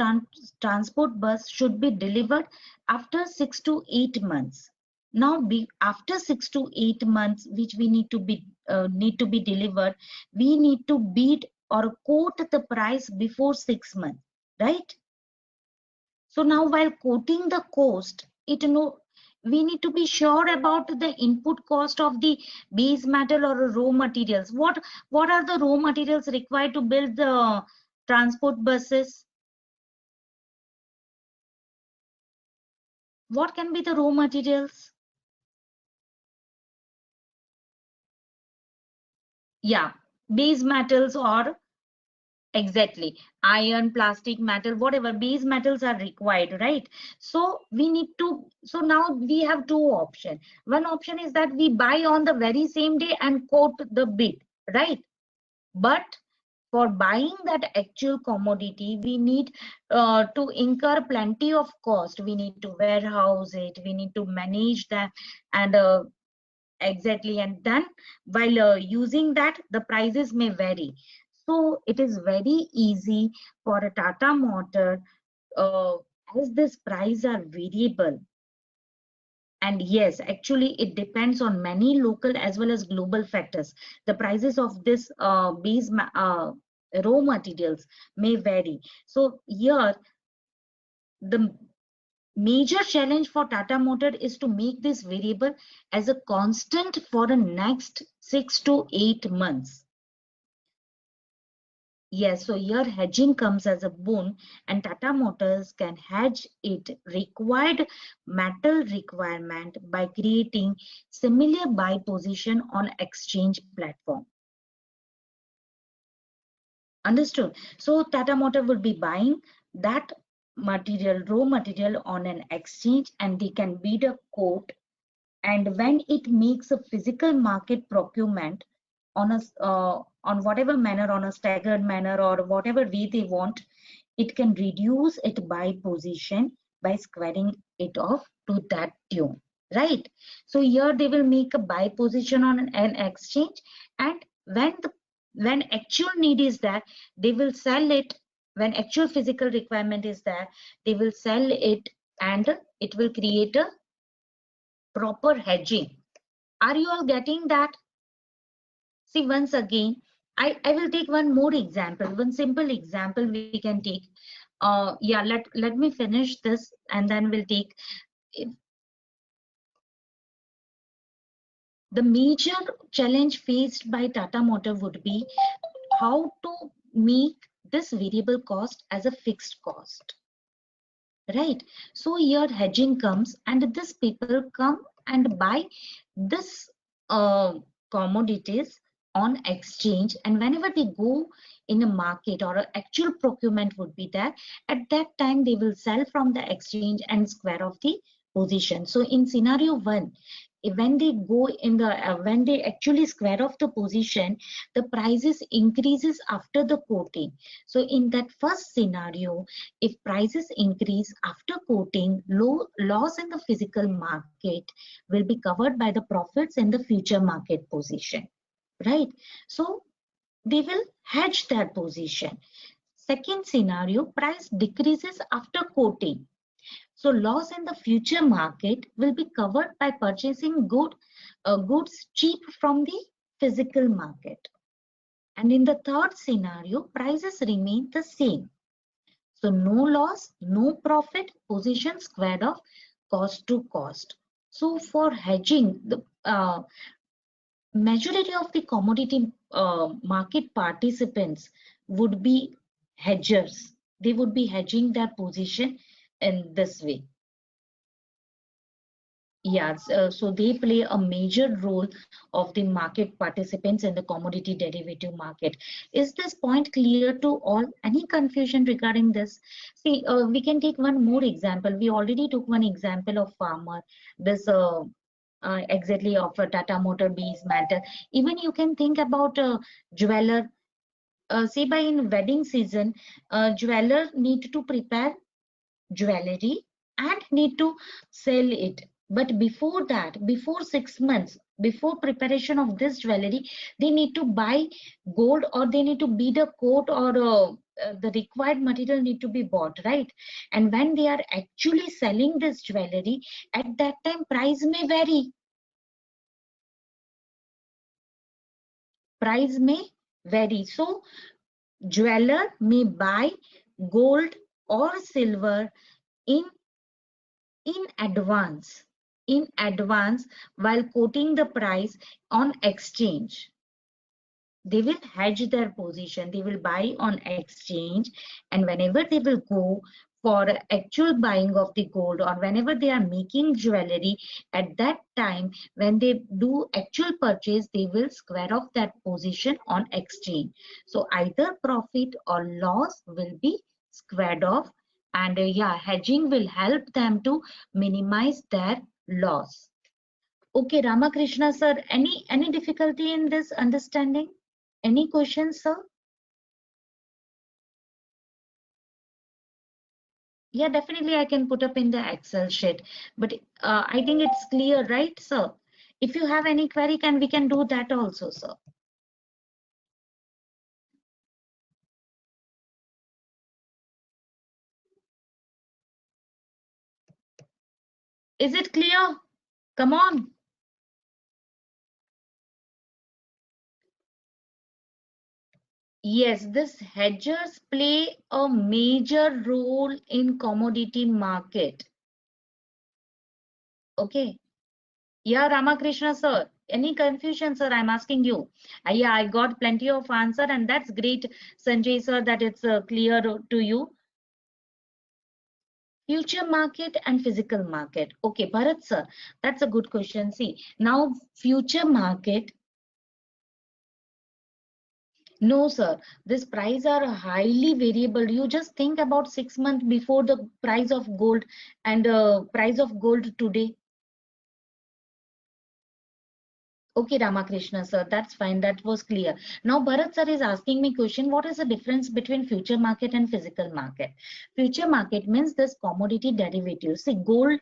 transport bus should be delivered after 6 to 8 months. Now, after 6 to 8 months, which we need to be delivered, we need to bid or quote the price before 6 months, right? So now, while quoting the cost, we need to be sure about the input cost of the base metal or raw materials. What are the raw materials required to build the transport buses? What can be the raw materials? Yeah, base metals, or exactly, iron, plastic, metal, whatever base metals are required, right? So we need to, so now we have two options. One option is that we buy on the very same day and quote the bid, right? But for buying that actual commodity, we need to incur plenty of cost. We need to warehouse it, we need to manage that, and exactly, and then while using that, the prices may vary. So it is very easy for a Tata Motor, uh, as this price are variable. And yes, actually it depends on many local as well as global factors. The prices of this raw materials may vary. So here the major challenge for Tata Motor is to make this variable as a constant for the next 6 to 8 months. Yes, so here hedging comes as a boon, and Tata Motors can hedge it required metal requirement by creating similar buy position on exchange platform. Understood? So Tata Motor will be buying that material, raw material on an exchange, and they can bid a quote, and when it makes a physical market procurement on on whatever manner, on a staggered manner or whatever way they want, it can reduce it by position by squaring it off to that tune, right? So here they will make a buy position on an exchange, and when actual need is there, they will sell it. When actual physical requirement is there, they will sell it, and it will create a proper hedging. Are you all getting that? See, once again, I will take one more example, one simple example we can take. Yeah, let me finish this, and then we'll take. The major challenge faced by Tata Motor would be how to make this variable cost as a fixed cost, right? So here hedging comes, and this people come and buy this commodities on exchange, and whenever they go in a market or an actual procurement would be there, at that time they will sell from the exchange and square off the position. So in scenario 1, when they go in the when they actually square off the position, the prices increases after the quoting. So in that first scenario, if prices increase after quoting, loss in the physical market will be covered by the profits in the future market position, right? So they will hedge their position. Second scenario, price decreases after quoting. So loss in the future market will be covered by purchasing goods cheap from the physical market. And in the third scenario, prices remain the same. So no loss, no profit, position squared off, cost to cost. So for hedging, the majority of the commodity market participants would be hedgers. They would be hedging their position in this way. Yes, so they play a major role of the market participants in the commodity derivative market. Is this point clear to all? Any confusion regarding this? See, we can take one more example. We already took one example of farmer. This exactly of a Tata Motor base matter. Even you can think about a jeweler. Say by in wedding season, jeweler need to prepare jewelry and need to sell it. But before that, before 6 months, before preparation of this jewelry, they need to buy gold, or they need to bead a coat, or the required material need to be bought, right? And when they are actually selling this jewelry, at that time price may vary. Price may vary. So jeweler may buy gold or silver in advance, while quoting the price on exchange. They will hedge their position, they will buy on exchange, and whenever they will go for actual buying of the gold, or whenever they are making jewelry, at that time when they do actual purchase, they will square off that position on exchange. So either profit or loss will be squared off, and yeah, hedging will help them to minimize their loss. Okay, Ramakrishna sir, any difficulty in this understanding? Any questions, sir? Yeah, definitely I can put up in the Excel sheet, but I think it's clear, right, sir? If you have any query, we can do that also, sir. Is it clear? Come on. Yes, this hedgers play a major role in commodity market. Okay. Yeah, Ramakrishna sir. Any confusion, sir? I'm asking you. Yeah, I got plenty of answer, and that's great, Sanjay sir, that it's clear to you. Future market and physical market. Okay, Bharat sir, that's a good question. See, now future market. No, sir, this price are highly variable. You just think about 6 months before the price of gold and price of gold today. Okay, Ramakrishna sir, that's fine. That was clear. Now Bharat sir is asking me question, what is the difference between future market and physical market? Future market means this commodity derivatives. See, gold,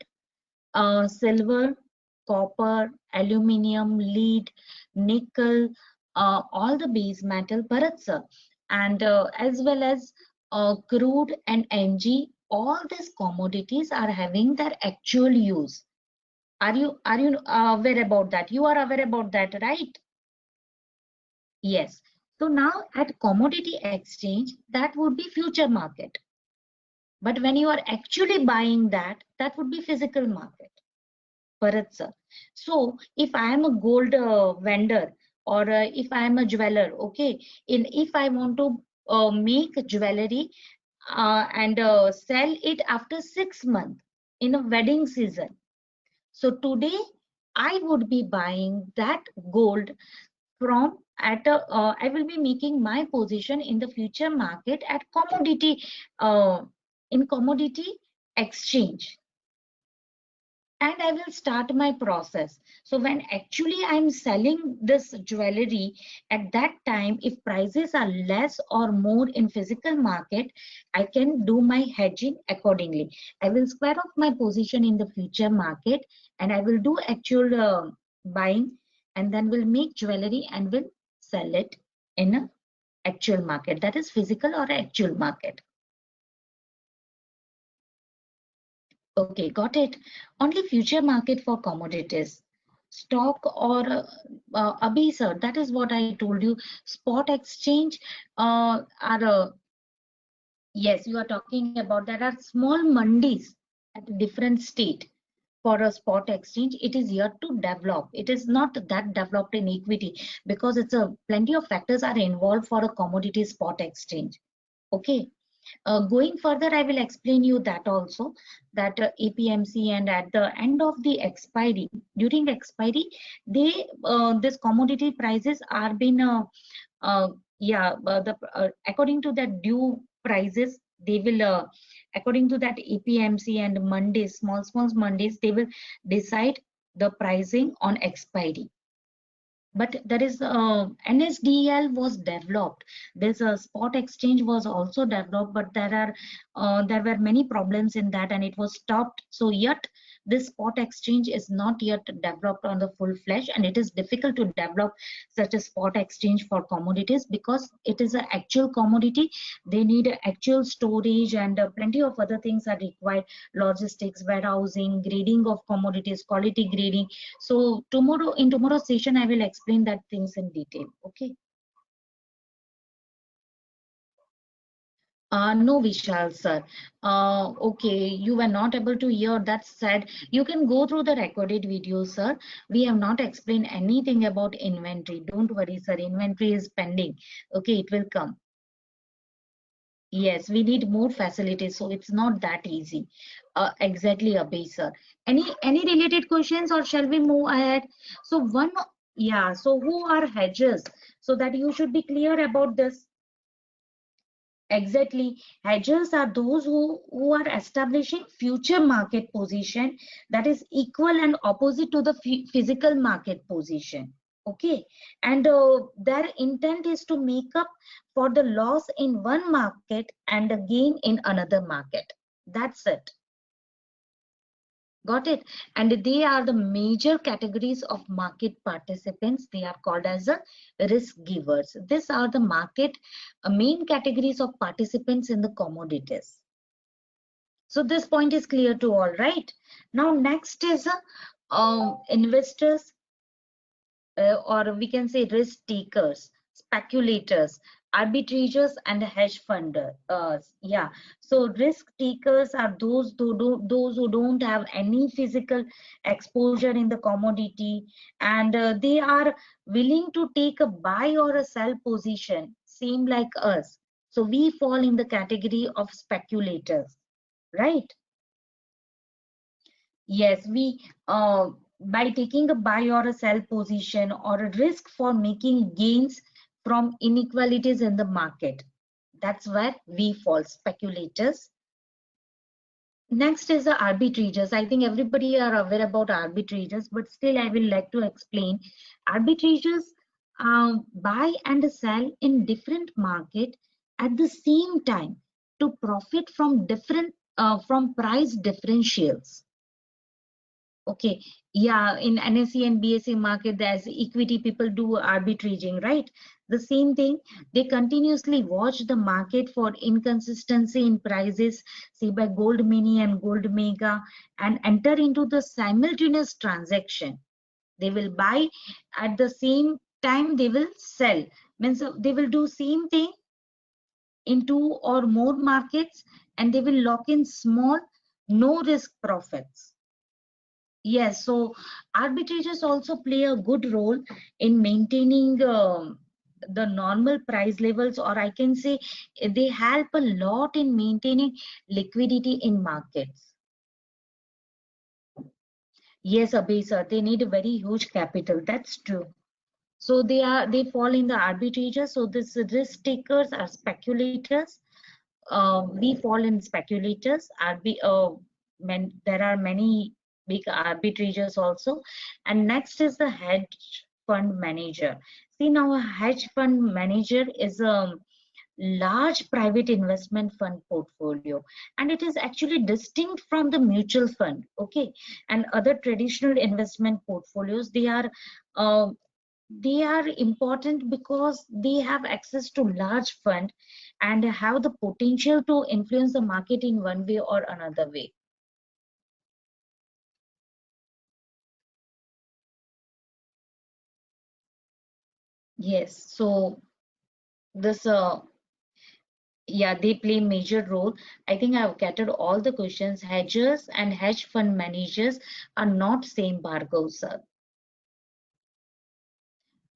silver, copper, aluminium, lead, nickel, all the base metal, Bharat sir, and as well as crude and NG, all these commodities are having their actual use. Are you aware about that? You are aware about that, right? Yes. So now at commodity exchange, that would be future market. But when you are actually buying that, that would be physical market. Bharat sir. So if I am a gold vendor, or if I am a jeweler, okay, if I want to make jewelry and sell it after 6 months in a wedding season. So today I would be buying that gold from at a, I will be making my position in the future market at commodity, in commodity exchange, and I will start my process. So when actually I'm selling this jewelry, at that time, if prices are less or more in physical market, I can do my hedging accordingly. I will square off my position in the future market, and I will do actual buying, and then will make jewelry and will sell it in a actual market, that is physical or actual market. Okay, got it. Only future market for commodities. Stock or Abhi sir, that is what I told you. Spot exchange are yes, you are talking about, there are small mandis at a different state for a spot exchange. It is yet to develop. It is not that developed in equity because it's a plenty of factors are involved for a commodity spot exchange. Okay. Going further, I will explain you that also, that APMC, and at the end of the expiry, during expiry, they this commodity prices are been uh, yeah according to that due prices, they will according to that APMC and Mondays, small Mondays, they will decide the pricing on expiry. But there is NSDL was developed. This spot exchange was also developed, but there were many problems in that, and it was stopped. So yet this spot exchange is not yet developed on the full fledged, and it is difficult to develop such a spot exchange for commodities because it is an actual commodity. They need actual storage, and plenty of other things are required: logistics, warehousing, grading of commodities, quality grading. So tomorrow, in tomorrow's session, I will explain that things in detail. Okay. No, Vishal sir. Okay, you were not able to hear. That said, you can go through the recorded video, sir. We have not explained anything about inventory. Don't worry, sir. Inventory is pending. Okay, it will come. Yes, we need more facilities, so it's not that easy. Exactly, Abhi sir. Any related questions, or shall we move ahead? So one, yeah. So who are hedgers? So that you should be clear about this. Exactly. Hedgers are those who are establishing future market position that is equal and opposite to the physical market position. Okay. And their intent is to make up for the loss in one market and a gain in another market. That's it. Got it. And they are the major categories of market participants. They are called as a risk givers. These are the market main categories of participants in the commodities. So this point is clear to all, right? Now next is investors, or we can say risk takers, speculators, arbitrators, and hedge funders. Yeah, so risk takers are those who don't have any physical exposure in the commodity, and they are willing to take a buy or a sell position, same like us. So we fall in the category of speculators, right? Yes, we by taking a buy or a sell position or a risk for making gains from inequalities in the market. That's where we fall, speculators. Next is the arbitrators. I think everybody are aware about arbitrators, but still I will like to explain. Arbitrators buy and sell in different market at the same time to profit from different from price differentials. Okay, yeah, in NSE and BSE market, there's equity, people do arbitraging, right? The same thing, they continuously watch the market for inconsistency in prices, say by gold mini and gold mega, and enter into the simultaneous transaction. They will buy at the same time, they will sell. Means they will do same thing in two or more markets, and they will lock in small, no risk profits. Yes, so arbitrages also play a good role in maintaining the normal price levels, or I can say they help a lot in maintaining liquidity in markets. Yes, Abhi sir, they need a very huge capital. That's true. So they fall in the arbitrages. So this risk takers are speculators. We fall in speculators. There are many big arbitrageurs also. And next is the hedge fund manager. See, now a hedge fund manager is a large private investment fund portfolio, and it is actually distinct from the mutual fund, okay, and other traditional investment portfolios. Uh, they are important because they have access to large fund and have the potential to influence the market in one way or another way. Yes, so this yeah, they play major role. I think I've gathered all the questions. Hedgers and hedge fund managers are not same, Bhargav sir.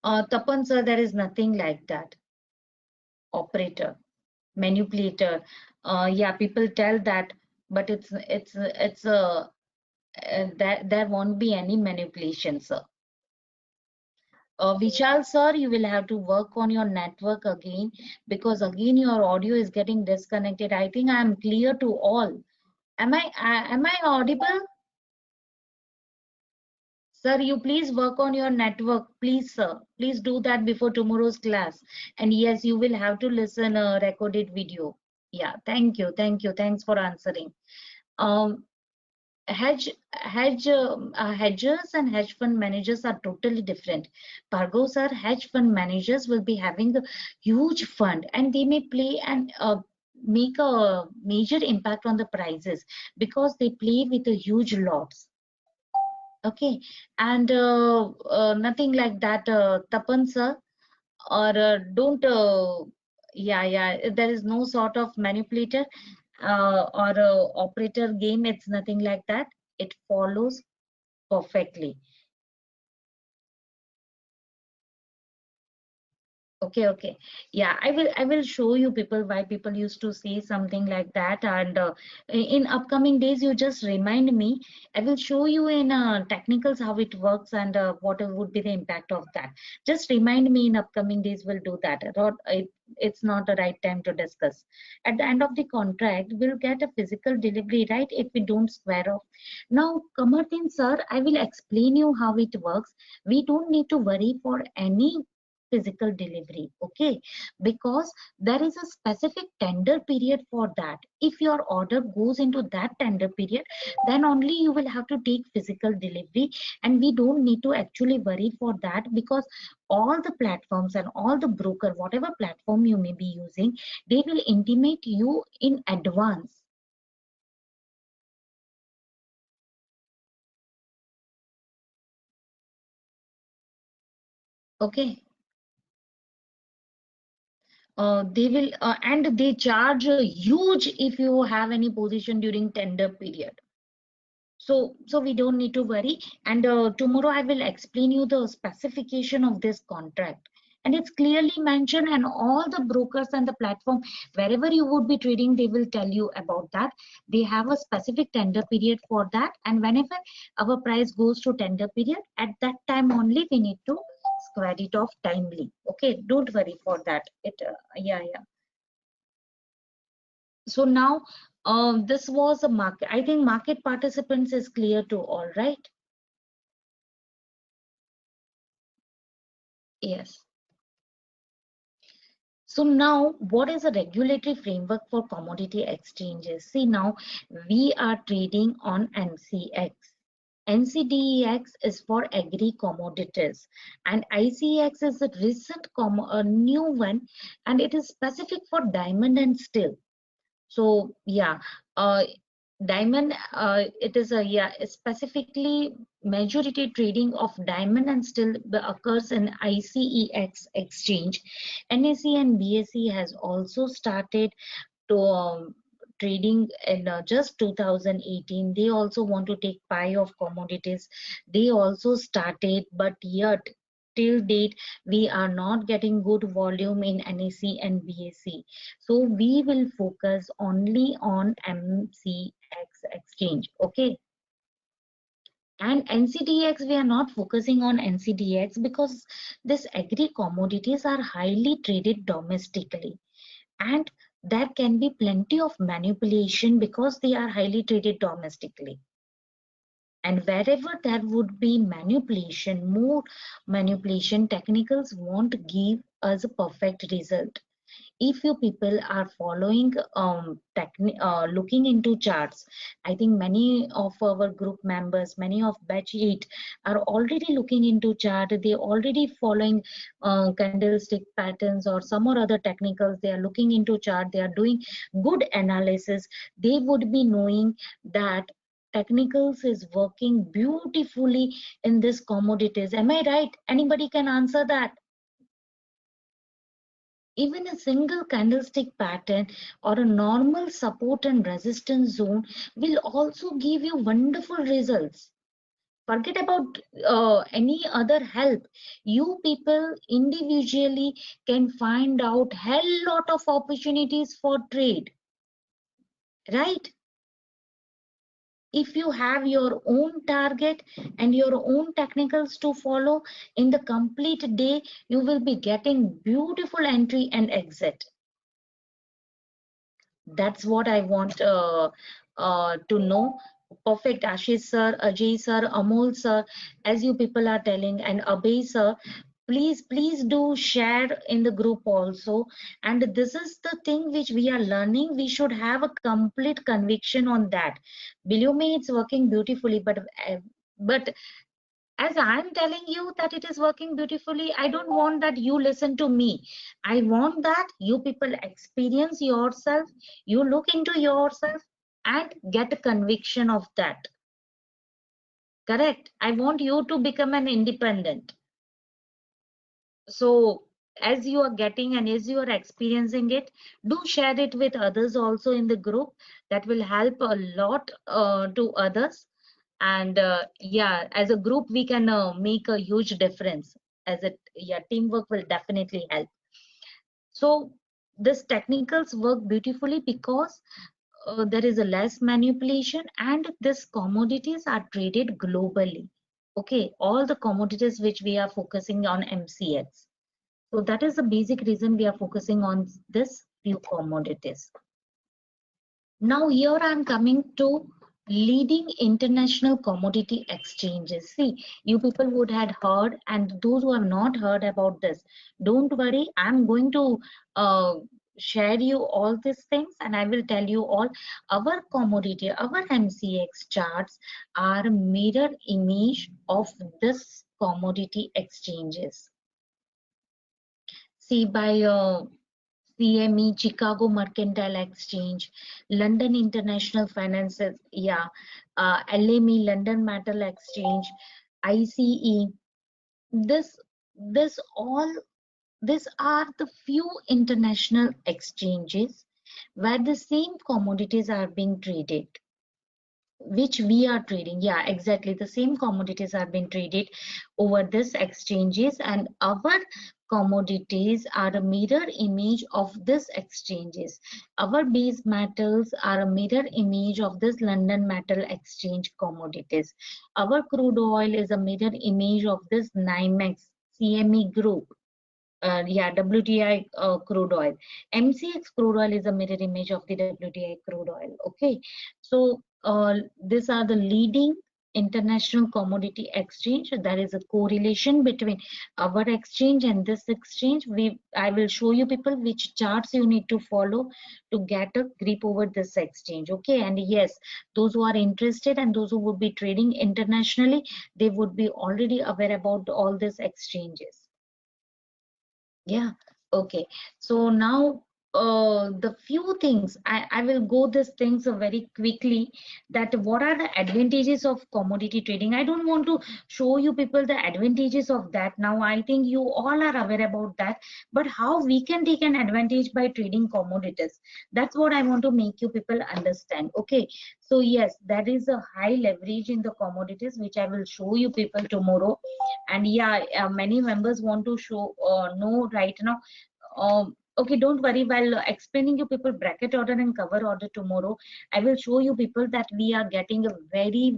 Tapan sir, there is nothing like that. Operator, manipulator. Yeah, people tell that, but it's a that there won't be any manipulation, sir. Vishal sir, you will have to work on your network again, because again your audio is getting disconnected. I think I am clear to all. Am I audible? Sir, you please work on your network, please, sir. Please do that before tomorrow's class. And yes, you will have to listen a recorded video. Yeah, thank you, thank you. Thanks for answering. Um, hedgers and hedge fund managers are totally different. Bhargav sir, hedge fund managers will be having a huge fund, and they may play and make a major impact on the prices because they play with a huge lots. Okay, and nothing like that, Tapan sir, or don't, yeah, yeah, there is no sort of manipulator or operator game. It's nothing like that. It follows perfectly. Okay, okay. Yeah, I will show you people why people used to say something like that. And in upcoming days, you just remind me. I will show you in technicals how it works and what would be the impact of that. Just remind me in upcoming days, we'll do that. It's not the right time to discuss. At the end of the contract, we'll get a physical delivery, right? If we don't square off. Now, Kamartin sir, I will explain you how it works. We don't need to worry for any physical delivery, okay, because there is a specific tender period for that. If your order goes into that tender period, then only you will have to take physical delivery, and we don't need to actually worry for that, because all the platforms and all the broker, whatever platform you may be using, they will intimate you in advance. Okay, they will and they charge a huge if you have any position during tender period. So we don't need to worry. And tomorrow I will explain you the specification of this contract. And it's clearly mentioned, and all the brokers and the platform, wherever you would be trading, they will tell you about that. They have a specific tender period for that. And whenever our price goes to tender period, at that time only we need to square it off timely. Okay, don't worry for that. Yeah, yeah. So now, this was a market. I think market participants is clear to all, right? Yes. So now, what is a regulatory framework for commodity exchanges? See, now we are trading on MCX. NCDEX is for agri commodities, and ICX is a new one, and it is specific for diamond and steel. So yeah, uh, diamond, it is a, yeah, specifically majority trading of diamond and steel occurs in ICEX exchange. NSE and BSE has also started to trading in just 2018. They also want to take pie of commodities. They also started, but yet till date we are not getting good volume in NSE and BSE. So we will focus only on MCX exchange. Okay. And NCDX, we are not focusing on NCDX because this agri commodities are highly traded domestically, and there can be plenty of manipulation because they are highly traded domestically. And wherever there would be manipulation, more manipulation, technicals won't give us a perfect result. If you people are following looking into charts, I think many of our group members, many of batch 8 are already looking into chart. They already following candlestick patterns or some or other technicals. They are looking into chart, they are doing good analysis. They would be knowing that technicals is working beautifully in this commodities. Am I right? Anybody can answer that? Even a single candlestick pattern or a normal support and resistance zone will also give you wonderful results. Forget about any other help. You people individually can find out hell lot of opportunities for trade, right? If you have your own target and your own technicals to follow, in the complete day you will be getting beautiful entry and exit. That's what I want to know. Perfect, Ashish sir, Ajay sir, Amol sir, as you people are telling, and Abhay sir, please do share in the group also. And this is the thing which we are learning. We should have a complete conviction on that. Believe me, it's working beautifully, but as I'm telling you that it is working beautifully, I don't want that you listen to me. I want that you people experience yourself, you look into yourself and get a conviction of that. Correct? I want you to become an independent. So as you are getting and as you are experiencing it, do share it with others also in the group. That will help a lot to others. And yeah, as a group we can make a huge difference. As a yeah, teamwork will definitely help. So this technicals work beautifully because there is a less manipulation and this commodities are traded globally. Okay, all the commodities which we are focusing on MCX. So that is the basic reason we are focusing on this few commodities. Now here I am coming to leading international commodity exchanges. See, you people would have heard, and those who have not heard about this, don't worry, I'm going to share you all these things and I will tell you all. Our commodity, our MCX charts are mirror image of this commodity exchanges. See, by CME, Chicago Mercantile Exchange, London International Finances, yeah, LME, London Metal Exchange, ICE. This, this all, these are the few international exchanges where the same commodities are being traded, which we are trading. Yeah, exactly, the same commodities are being traded over this exchanges, and our commodities are a mirror image of this exchanges. Our base metals are a mirror image of this London Metal Exchange commodities. Our crude oil is a mirror image of this NYMEX CME group. Yeah, WTI crude oil. MCX crude oil is a mirror image of the WTI crude oil. Okay, so these are the leading international commodity exchange. There is a correlation between our exchange and this exchange. I will show you people which charts you need to follow to get a grip over this exchange. Okay, and yes, those who are interested and those who would be trading internationally, they would be already aware about all these exchanges. Yeah, okay. So now the few things I will go these things very quickly, that what are the advantages of commodity trading. I don't want to show you people the advantages of that now. I think you all are aware about that, but how we can take an advantage by trading commodities, that's what I want to make you people understand. Okay, so yes, there is a high leverage in the commodities which I will show you people tomorrow. And yeah, many members want to show know right now. Okay, don't worry, while explaining you people bracket order and cover order tomorrow, I will show you people that we are getting a very,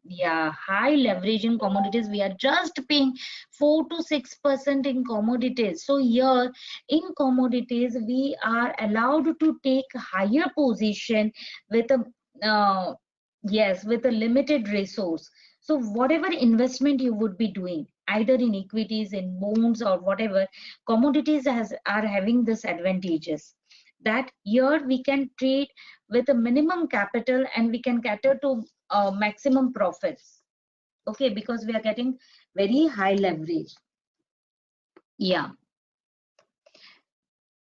yeah, high leverage in commodities. We are just paying 4 to 6% in commodities. So here in commodities we are allowed to take higher position with a yes, with a limited resource. So whatever investment you would be doing, either in equities, in bonds, or whatever, commodities are having this advantages, that here we can trade with a minimum capital and we can cater to maximum profits. Okay, because we are getting very high leverage. Yeah.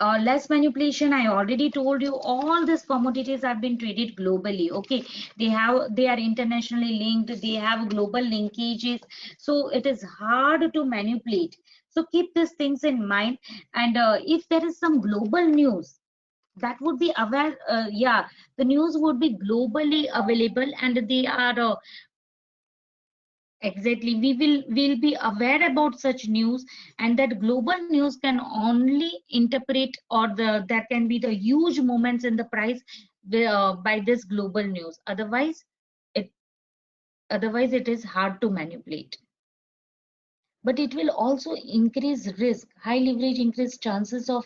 Less manipulation, I already told you, all these commodities have been traded globally. Okay, they are internationally linked, they have global linkages, so it is hard to manipulate. So keep these things in mind. And if there is some global news, that would be aware, yeah, the news would be globally available, and they are exactly, will be aware about such news. And that global news can only interpret, or there can be the huge movements in the price by this global news. It otherwise it is hard to manipulate. But it will also increase risk. High leverage increase chances of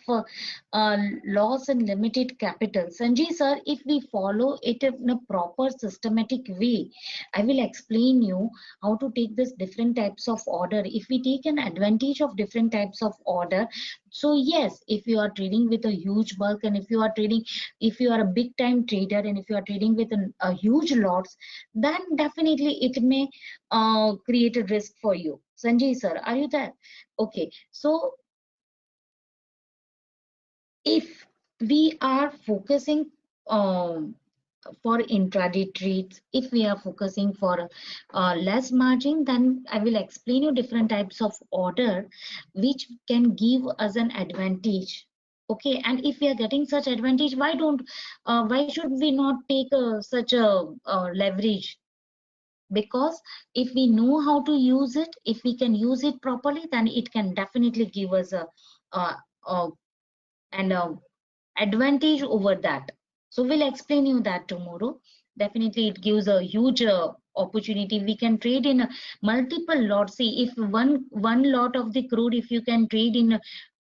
loss and limited capital. Sanjay sir, if we follow it in a proper systematic way, I will explain you how to take this different types of order. If we take an advantage of different types of order, so yes, if you are trading with a huge bulk, and if you are a big time trader, and if you are trading with a huge lots, then definitely it may create a risk for you. Sanjay sir, are you there? Okay, so if we are focusing for intraday trades, if we are focusing for less margin, then I will explain you different types of order which can give us an advantage. Okay, and if we are getting such advantage, why should we not take such a leverage? Because if we know how to use it, if we can use it properly, then it can definitely give us a, a and advantage over that. So we'll explain you that tomorrow. Definitely it gives a huge opportunity. We can trade in multiple lots. See, if one lot of the crude, if you can trade in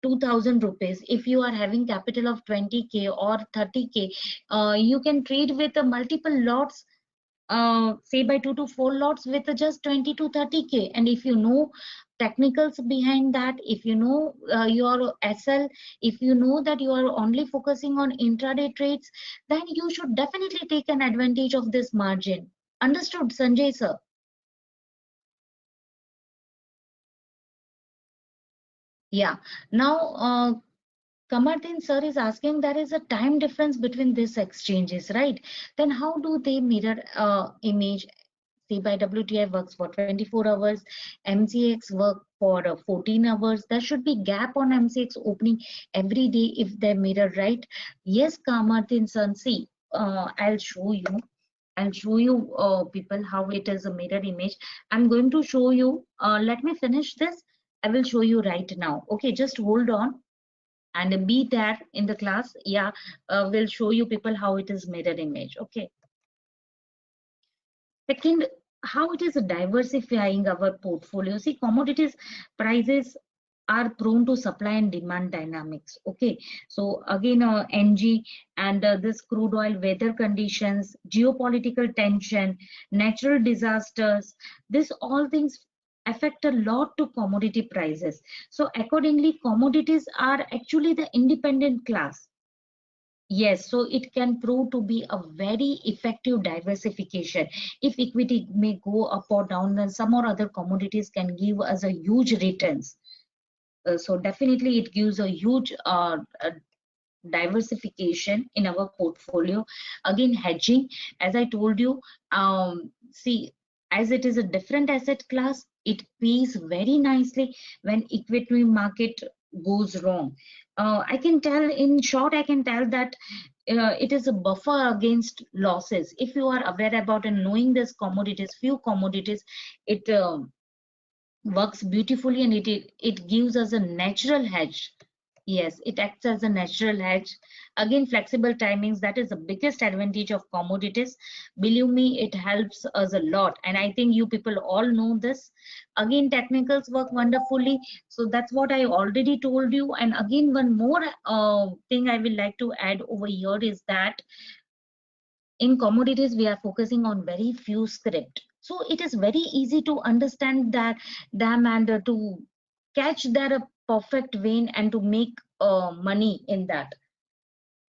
2000 rupees, if you are having capital of 20k or 30k, you can trade with multiple lots, say by 2 to 4 lots with just 20 to 30k. And if you know technicals behind that, if you know your SL, if you know that you are only focusing on intraday trades, then you should definitely take an advantage of this margin. Understood, Sanjay sir? Yeah. Now Kamardin sir is asking, there is a time difference between these exchanges, right? Then how do they mirror image? See, by WTI works for 24 hours, MCX work for 14 hours. There should be gap on MCX opening every day if they mirror, right? Yes, Kamartin San. See, I'll show you. I'll show you people how it is a mirror image. I'm going to show you. Let me finish this. I will show you right now. Okay, just hold on and be there in the class. Yeah, we'll show you people how it is mirror image. Okay. Second, how it is diversifying our portfolio. See, commodities prices are prone to supply and demand dynamics. Okay, so again, NG and this crude oil, weather conditions, geopolitical tension, natural disasters, this all things affect a lot to commodity prices. So accordingly, commodities are actually the independent class. Yes, so it can prove to be a very effective diversification. If equity may go up or down, then some or other commodities can give us a huge returns. So definitely it gives a huge diversification in our portfolio. Again, hedging, as I told you, see, as it is a different asset class, it pays very nicely when equity market goes wrong. I can tell, in short, I can tell that it is a buffer against losses. If you are aware about and knowing this commodities, few commodities, it works beautifully, and it gives us a natural hedge. Yes, it acts as a natural hedge. Again, flexible timings, that is the biggest advantage of commodities. Believe me, it helps us a lot. And I think you people all know this. Again, technicals work wonderfully. So that's what I already told you. And again, one more thing I will like to add over here is that in commodities, we are focusing on very few script. So it is very easy to understand that them and to catch their perfect vein and to make money in that.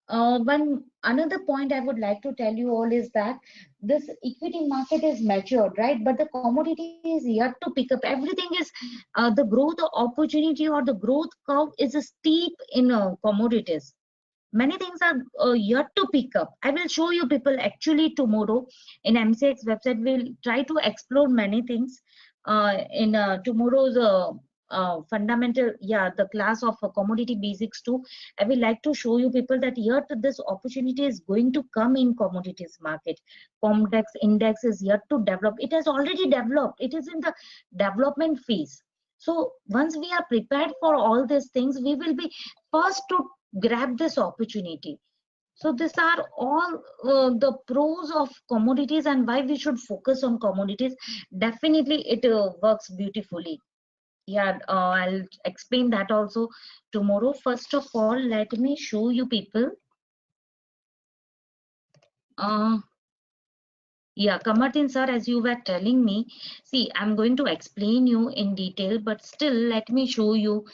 One another point I would like to tell you all is that this equity market is matured, right? But the commodity is yet to pick up. Everything is the growth opportunity or the growth curve is steep in commodities. Many things are yet to pick up. I will show you people actually tomorrow in MCX website. We'll try to explore many things in tomorrow's fundamental, yeah, the class of commodity basics too. I will like to show you people that yet this opportunity is going to come in commodities market. Comdex index is yet to develop. It has already developed. It is in the development phase. So once we are prepared for all these things, we will be first to grab this opportunity. So these are all the pros of commodities and why we should focus on commodities. Definitely it works beautifully. Yeah, I'll explain that also tomorrow. First of all, let me show you people. uh, yeah, Kamartin sir, as you were telling me, see, I'm going to explain you in detail, but still let me show you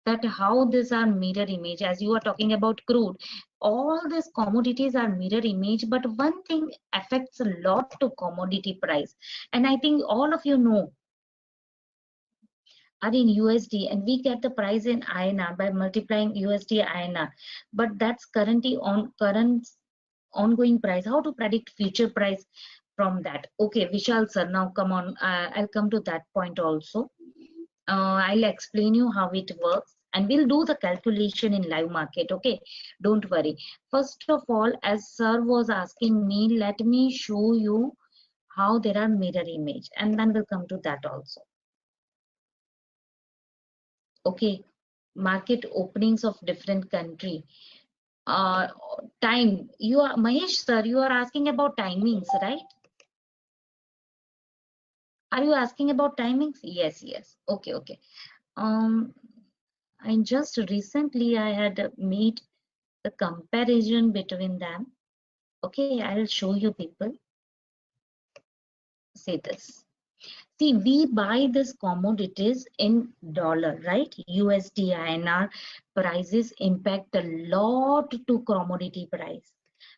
that how these are mirror image. As you are talking about crude, all these commodities are mirror image, but one thing affects a lot to commodity price, and I think all of you know, are in USD, and we get the price in INR by multiplying USD INR, but that's currently on current ongoing price. How to predict future price from that? Okay, Vishal sir, now come on, I'll come to that point also. I'll explain you how it works, and we'll do the calculation in live market. Okay, don't worry. First of all, as sir was asking me, let me show you how there are mirror image, and then we'll come to that also. Okay, market openings of different country. uh Time, you are Mahesh sir, you are asking about timings, right? Are you asking about timings? Yes, yes. Okay, okay. um I just recently I had made the comparison between them. Okay, I'll show you people. See this. See, we buy this commodities in dollar, right? USD INR prices impact a lot to commodity price,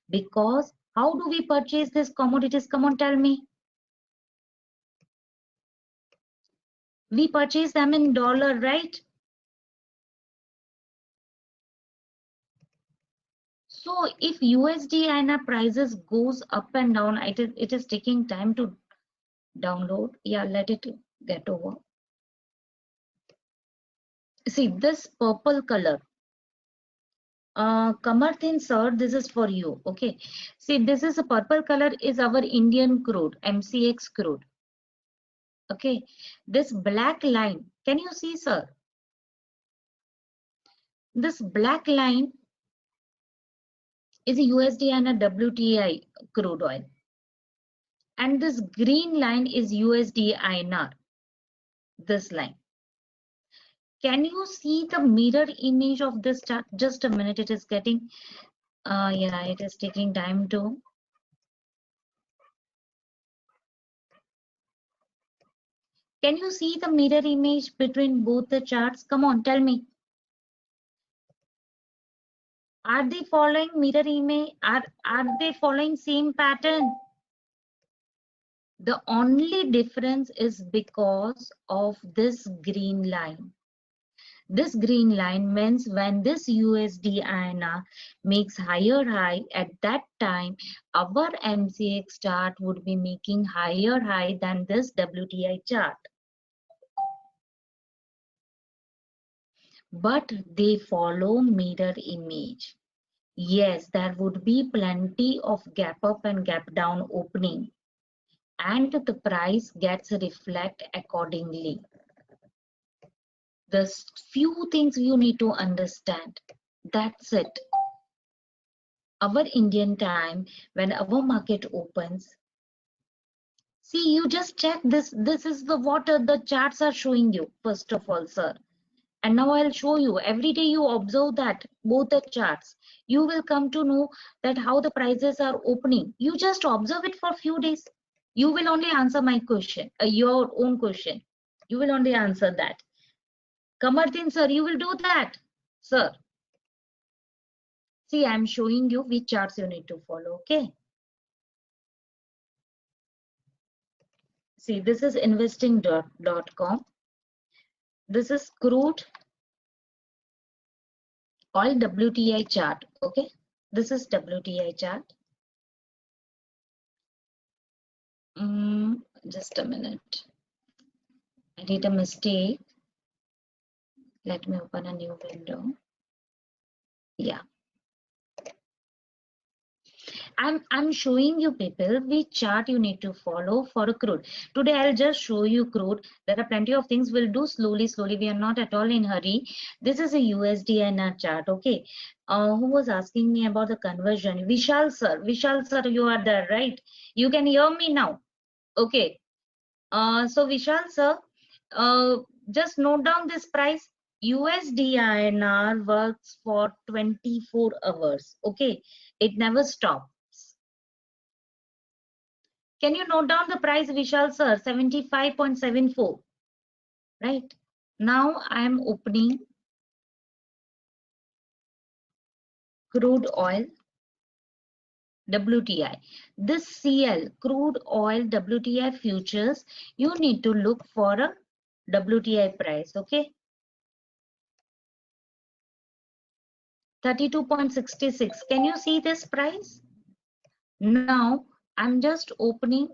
because how do we purchase these commodities? Come on, tell me. We purchase them in dollar, right? So if USD INR prices goes up and down, it is taking time to download. Yeah, let it get over. See this purple color. Kamarthin sir, this is for you. Okay. See, this is a purple color is our Indian crude, MCX crude. Okay. This black line, can you see, sir? This black line is a USD and a WTI crude oil. And this green line is USD INR. This line. Can you see the mirror image of this chart? Just a minute, it is getting, yeah, it is taking time to. Can you see the mirror image between both the charts? Come on, tell me. Are they following mirror image? Are they following same pattern? The only difference is because of this green line. This green line means when this USD INR makes higher high, at that time our MCX chart would be making higher high than this WTI chart. But they follow mirror image. Yes, there would be plenty of gap up and gap down opening, and the price gets reflect accordingly. There's few things you need to understand. That's it. Our Indian time, when our market opens, see, you just check this. This is the what the charts are showing you, first of all, sir. And now I'll show you. Every day you observe that, both the charts. You will come to know that how the prices are opening. You just observe it for a few days. You will only answer my question, your own question. You will only answer that. Kamardin, sir, you will do that, sir. See, I'm showing you which charts you need to follow, okay? See, this is investing.com. This is crude oil WTI chart, okay? This is WTI chart. Just a minute. I did a mistake. Let me open a new window. Yeah. I'm showing you people which chart you need to follow for a crude. Today I'll just show you crude. There are plenty of things we'll do slowly. We are not at all in hurry. This is a USD chart. Okay. Who was asking me about the conversion? Vishal sir. Vishal sir, you are there, right? You can hear me now. Okay. So Vishal sir, just note down this price. USD INR works for 24 hours. Okay. It never stops. Can you note down the price, Vishal sir? 75.74. Right. Now I am opening crude oil WTI. This CL, crude oil WTI futures, you need to look for a WTI price. Okay. 32.66. Can you see this price? Now I'm just opening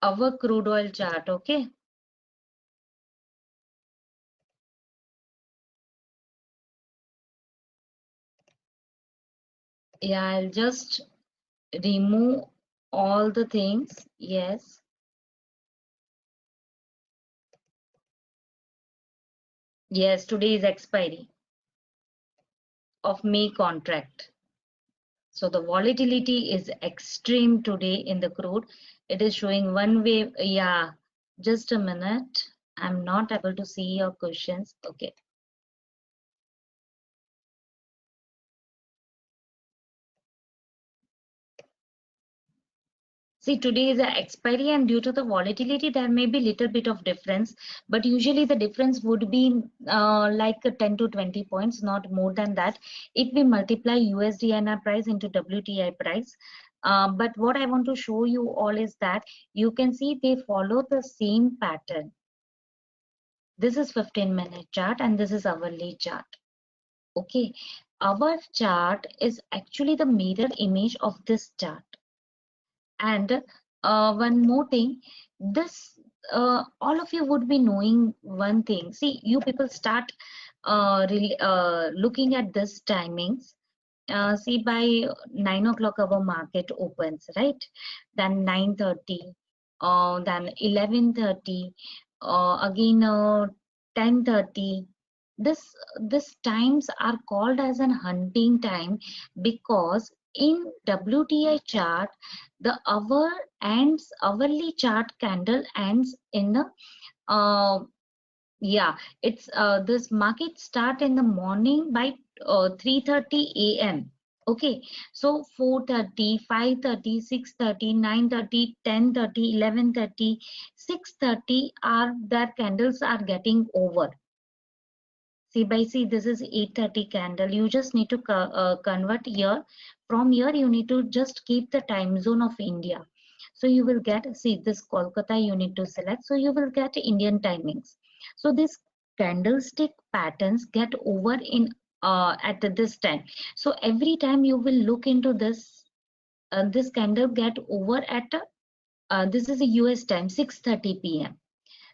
our crude oil chart. Okay. Yeah, I'll just remove all the things. Yes. Yes, today is expiry of May contract. So the volatility is extreme today in the crude. It is showing one way. Yeah, just a minute. I'm not able to see your questions. Okay. See, today is the expiry, and due to the volatility, there may be little bit of difference, but usually the difference would be like 10 to 20 points, not more than that. If we multiply USD price into WTI price, but what I want to show you all is that you can see they follow the same pattern. This is 15-minute chart and this is hourly chart. Okay, our chart is actually the mirror image of this chart. And one more thing, this all of you would be knowing one thing. See, you people start really looking at this timings. See, by 9 o'clock our market opens, right? Then 9:30, then 11:30, again 10:30. This times are called as an hunting time because in WTI chart the hourly chart candle ends in the yeah, it's this market start in the morning by 3:30 a.m. Okay, so 4:30, 5:30, 6:30, 9:30, 10:30, 11:30, 6:30 are their candles are getting over. See by see, this is 8:30 candle. You just need to convert here. From here, you need to just keep the time zone of India. So you will get, see this Kolkata you need to select. So you will get Indian timings. So this candlestick patterns get over in at this time. So every time you will look into this, this candle get over at this is a US time 6:30 p.m.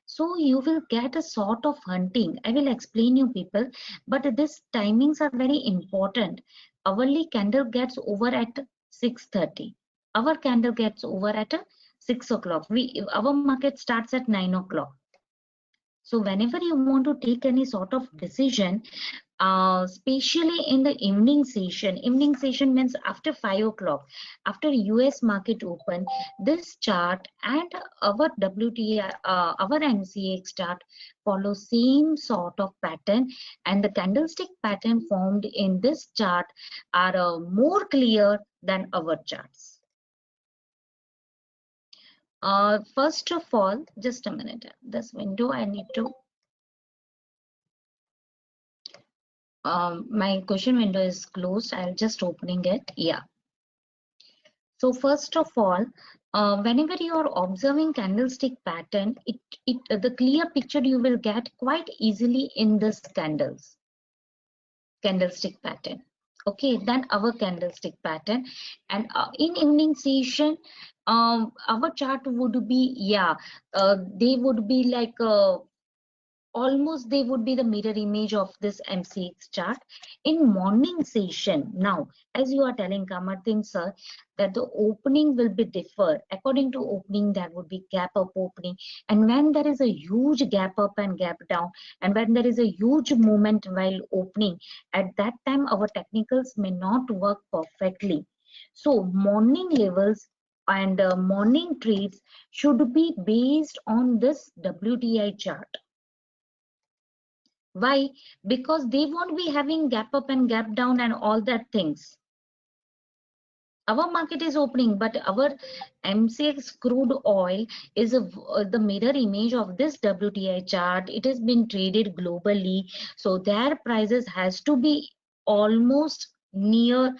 So you will get a sort of hunting. I will explain you people, but these timings are very important. Hourly candle gets over at 6:30. Our candle gets over at 6 o'clock. Our market starts at 9 o'clock. So whenever you want to take any sort of decision, especially in the evening session means after 5 o'clock, after US market open, this chart and our WTI, our MCX chart follow same sort of pattern, and the candlestick pattern formed in this chart are more clear than our charts. First of all, just a minute, this window I need to my question window is closed. I'll just opening it. Yeah. So first of all, whenever you are observing candlestick pattern, the clear picture you will get quite easily in this candlestick pattern. Okay, then our candlestick pattern, and in evening session, our chart would be, yeah, they would be like almost they would be the mirror image of this MCX chart. In morning session, now as you are telling Kamartin sir that the opening will be differ according to opening, there would be gap up opening, and when there is a huge gap up and gap down, and when there is a huge movement while opening, at that time our technicals may not work perfectly. So morning levels and morning trades should be based on this WTI chart. Why? Because they won't be having gap up and gap down and all that things. Our market is opening, but our MCX crude oil is the mirror image of this WTI chart. It has been traded globally, so their prices has to be almost near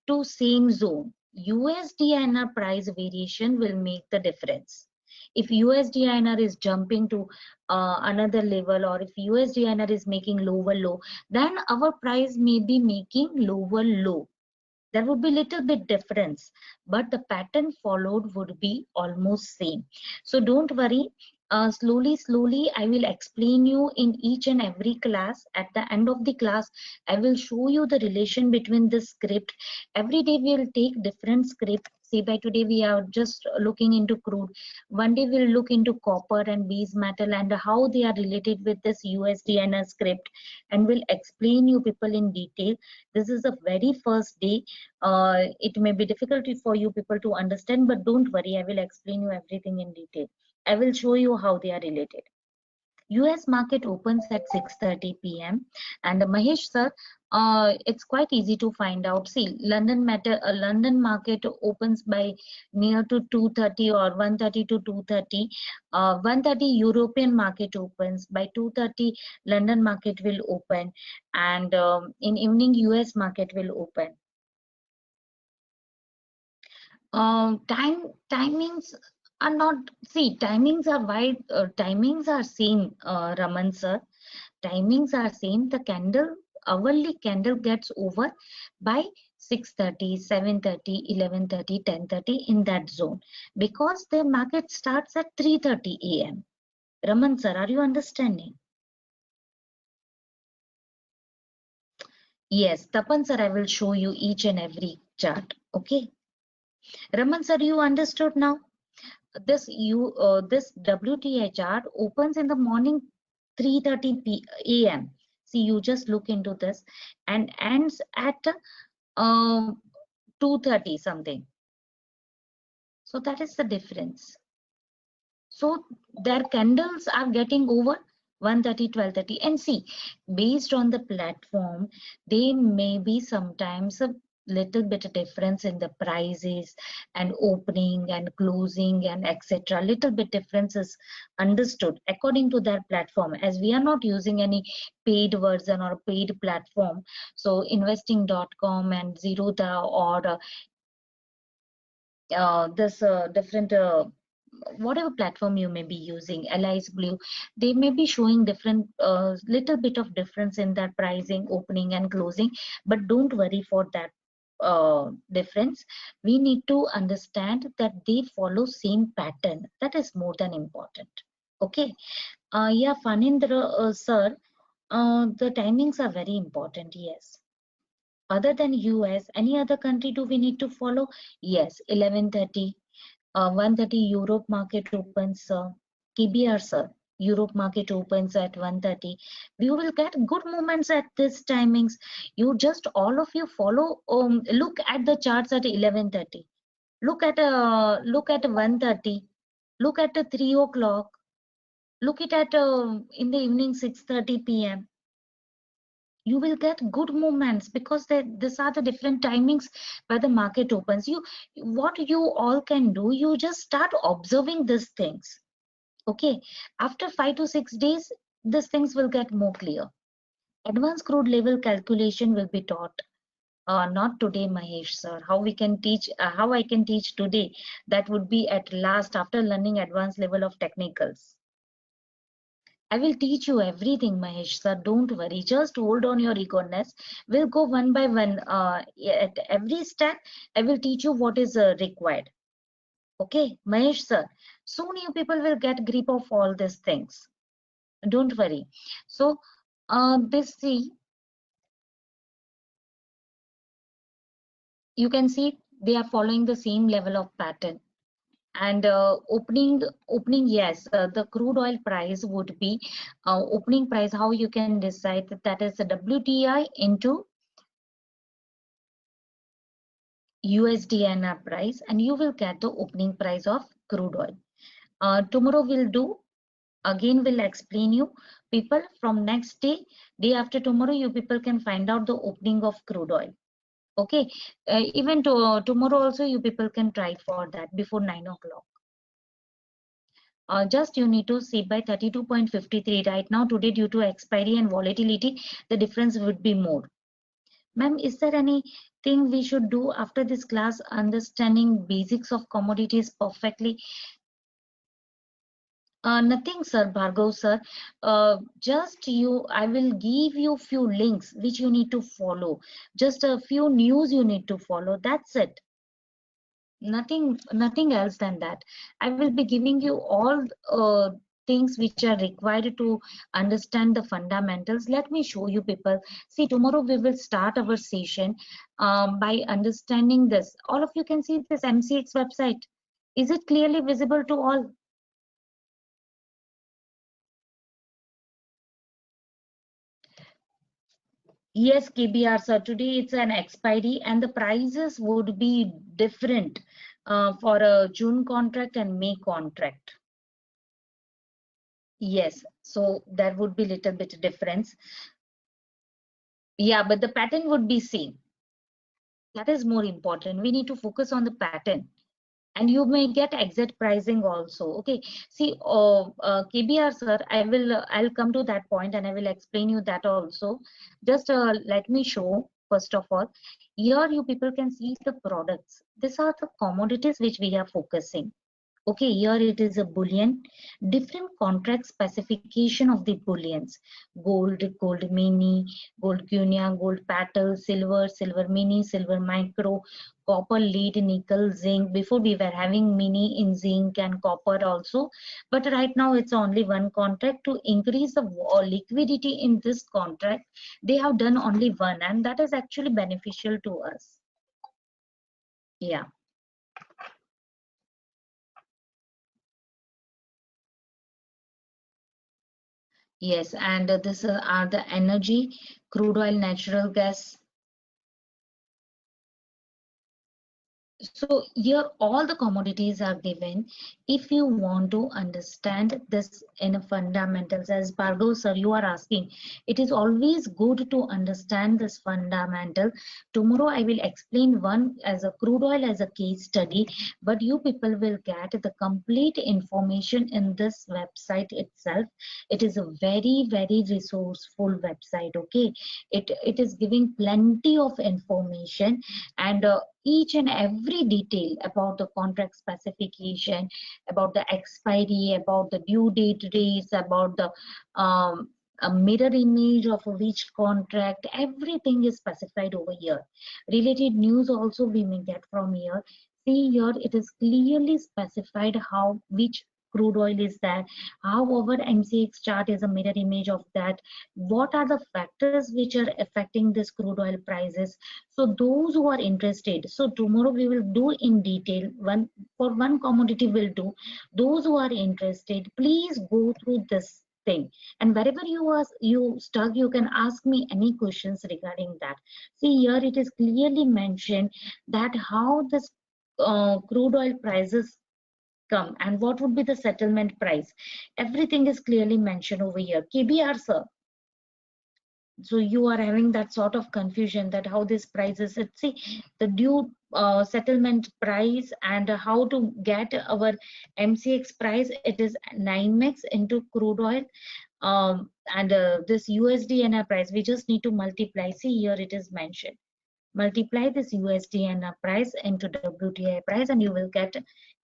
to same zone. USD/INR price variation will make the difference. If USD/INR is jumping to another level, or if USD/INR is making lower low, then our price may be making lower low. There would be little bit difference, but the pattern followed would be almost same. So don't worry, slowly I will explain you in each and every class. At the end of the class I will show you the relation between the script. Every day we will take different script. See, by today we are just looking into crude, one day we'll look into copper and base metal and how they are related with this USD and a script, and will explain you people in detail. This is the very first day. It may be difficult for you people to understand, but don't worry, I will explain you everything in detail. I will show you how they are related. US market opens at 6:30 p.m. and Mahesh sir, it's quite easy to find out. See, London market opens by near to 2:30 or 1:30 to 2:30. 1:30 European market opens. By 2:30 London market will open, and in evening US market will open. Timings are not, see, timings are wide, timings are same, Raman sir, timings are same. The candle, hourly candle gets over by 6:30, 7:30, 11:30, 10:30 in that zone, because the market starts at 3:30 a.m. Raman sir, are you understanding? Yes, Tapan sir, I will show you each and every chart. Okay, Raman sir, you understood now? This WTI chart opens in the morning 3:30 a.m. See, you just look into this, and ends at 2:30 something. So that is the difference. So their candles are getting over 1:30, 12:30, and see, based on the platform, they may be sometimes a little bit of difference in the prices and opening and closing and etc. Little bit difference is understood according to their platform, as we are not using any paid version or paid platform. So investing.com and Zerodha or this different whatever platform you may be using, Allies Blue, they may be showing different little bit of difference in that pricing, opening and closing, but don't worry for that difference. We need to understand that they follow same pattern. That is more than important. Okay. Yeah, Fanindra sir, the timings are very important. Yes. Other than US, any other country do we need to follow? Yes, 11:30. 1:30 Europe market opens, KBR sir. Europe market opens at 1:30. You will get good movements at this timings. You just all of you follow. Look at the charts at 11:30. Look at 1:30. Look at the 3 o'clock. Look it at in the evening 6:30 p.m. You will get good movements because these are the different timings where the market opens. What you all can do, you just start observing these things. Okay, after 5 to 6 days, these things will get more clear. Advanced crude level calculation will be taught. Not today, Mahesh sir. How we can teach? How I can teach today? That would be at last after learning advanced level of technicals. I will teach you everything, Mahesh sir. Don't worry. Just hold on your eagerness. We'll go one by one. At every step, I will teach you what is required. Okay, Mahesh sir. Soon you people will get grip of all these things. Don't worry. So, this see, you can see they are following the same level of pattern. And opening, yes, the crude oil price would be opening price. How you can decide that, that is the WTI into USDNR price, and you will get the opening price of crude oil. Tomorrow we'll do again, we'll explain you people from next day, day after tomorrow, you people can find out the opening of crude oil. Okay, even tomorrow also you people can try for that before 9 o'clock. Just you need to see by 32.53 right now. Today, due to expiry and volatility, the difference would be more. Ma'am, is there anything we should do after this class? Understanding basics of commodities perfectly? Nothing, sir, Bhargav, sir. Just you, I will give you few links which you need to follow. Just a few news you need to follow. That's it. Nothing else than that. I will be giving you all things which are required to understand the fundamentals. Let me show you people. See, tomorrow we will start our session by understanding this. All of you can see this MCX website. Is it clearly visible to all? Yes, KBR, sir. Today it's an expiry and the prices would be different for a June contract and May contract. Yes, so there would be little bit difference. Yeah, but the pattern would be same. That is more important. We need to focus on the pattern. And you may get exact pricing also. Okay, see, KBR sir, I'll come to that point and I will explain you that also. Just let me show first of all. Here you people can see the products. These are the commodities which we are focusing. Okay, here it is a bullion, different contract specification of the bullions: gold, gold mini, gold guinea, gold petal, silver, silver mini, silver micro, copper, lead, nickel, zinc. Before we were having mini in zinc and copper also, but right now it's only one contract. To increase the liquidity in this contract, they have done only one, and that is actually beneficial to us. Yeah. Yes, and this are the energy, crude oil, natural gas. So here all the commodities are given. If you want to understand this in a fundamentals, as Bhargav sir, you are asking, it is always good to understand this fundamental. Tomorrow I will explain one as a crude oil as a case study, but you people will get the complete information in this website itself. It is a very resourceful website. Okay, it is giving plenty of information, and each and every detail about the contract specification, about the expiry, about the due date rates, about the a mirror image of which contract, everything is specified over here. Related news also we may get from here. See here, it is clearly specified how which crude oil is that, how our MCX chart is a mirror image of that, what are the factors which are affecting this crude oil prices. So those who are interested, so tomorrow we will do in detail, one for one commodity will do. Those who are interested, please go through this thing, and wherever you stuck, you can ask me any questions regarding that. See here, it is clearly mentioned that how this crude oil prices come and what would be the settlement price. Everything is clearly mentioned over here. KBR sir, so you are having that sort of confusion that how this price is. See the due settlement price and how to get our MCX price. It is 9x into crude oil, and this USD price we just need to multiply. See here it is mentioned, multiply this USD price into WTI price and you will get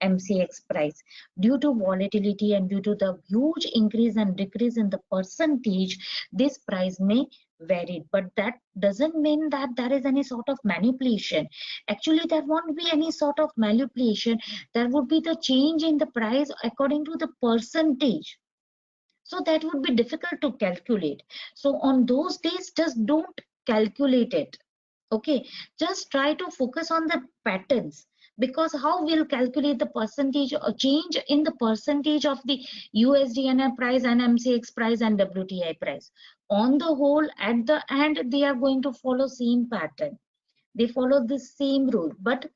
MCX price. Due to volatility and due to the huge increase and decrease in the percentage, this price may vary, but that doesn't mean that there is any sort of manipulation. Actually there won't be any sort of manipulation. There would be the change in the price according to the percentage, so that would be difficult to calculate. So on those days just don't calculate it. Okay, just try to focus on the patterns, because how we'll calculate the percentage or change in the percentage of the USD price and MCX price and WTI price. On the whole, at the end, they are going to follow same pattern. They follow the same rule, but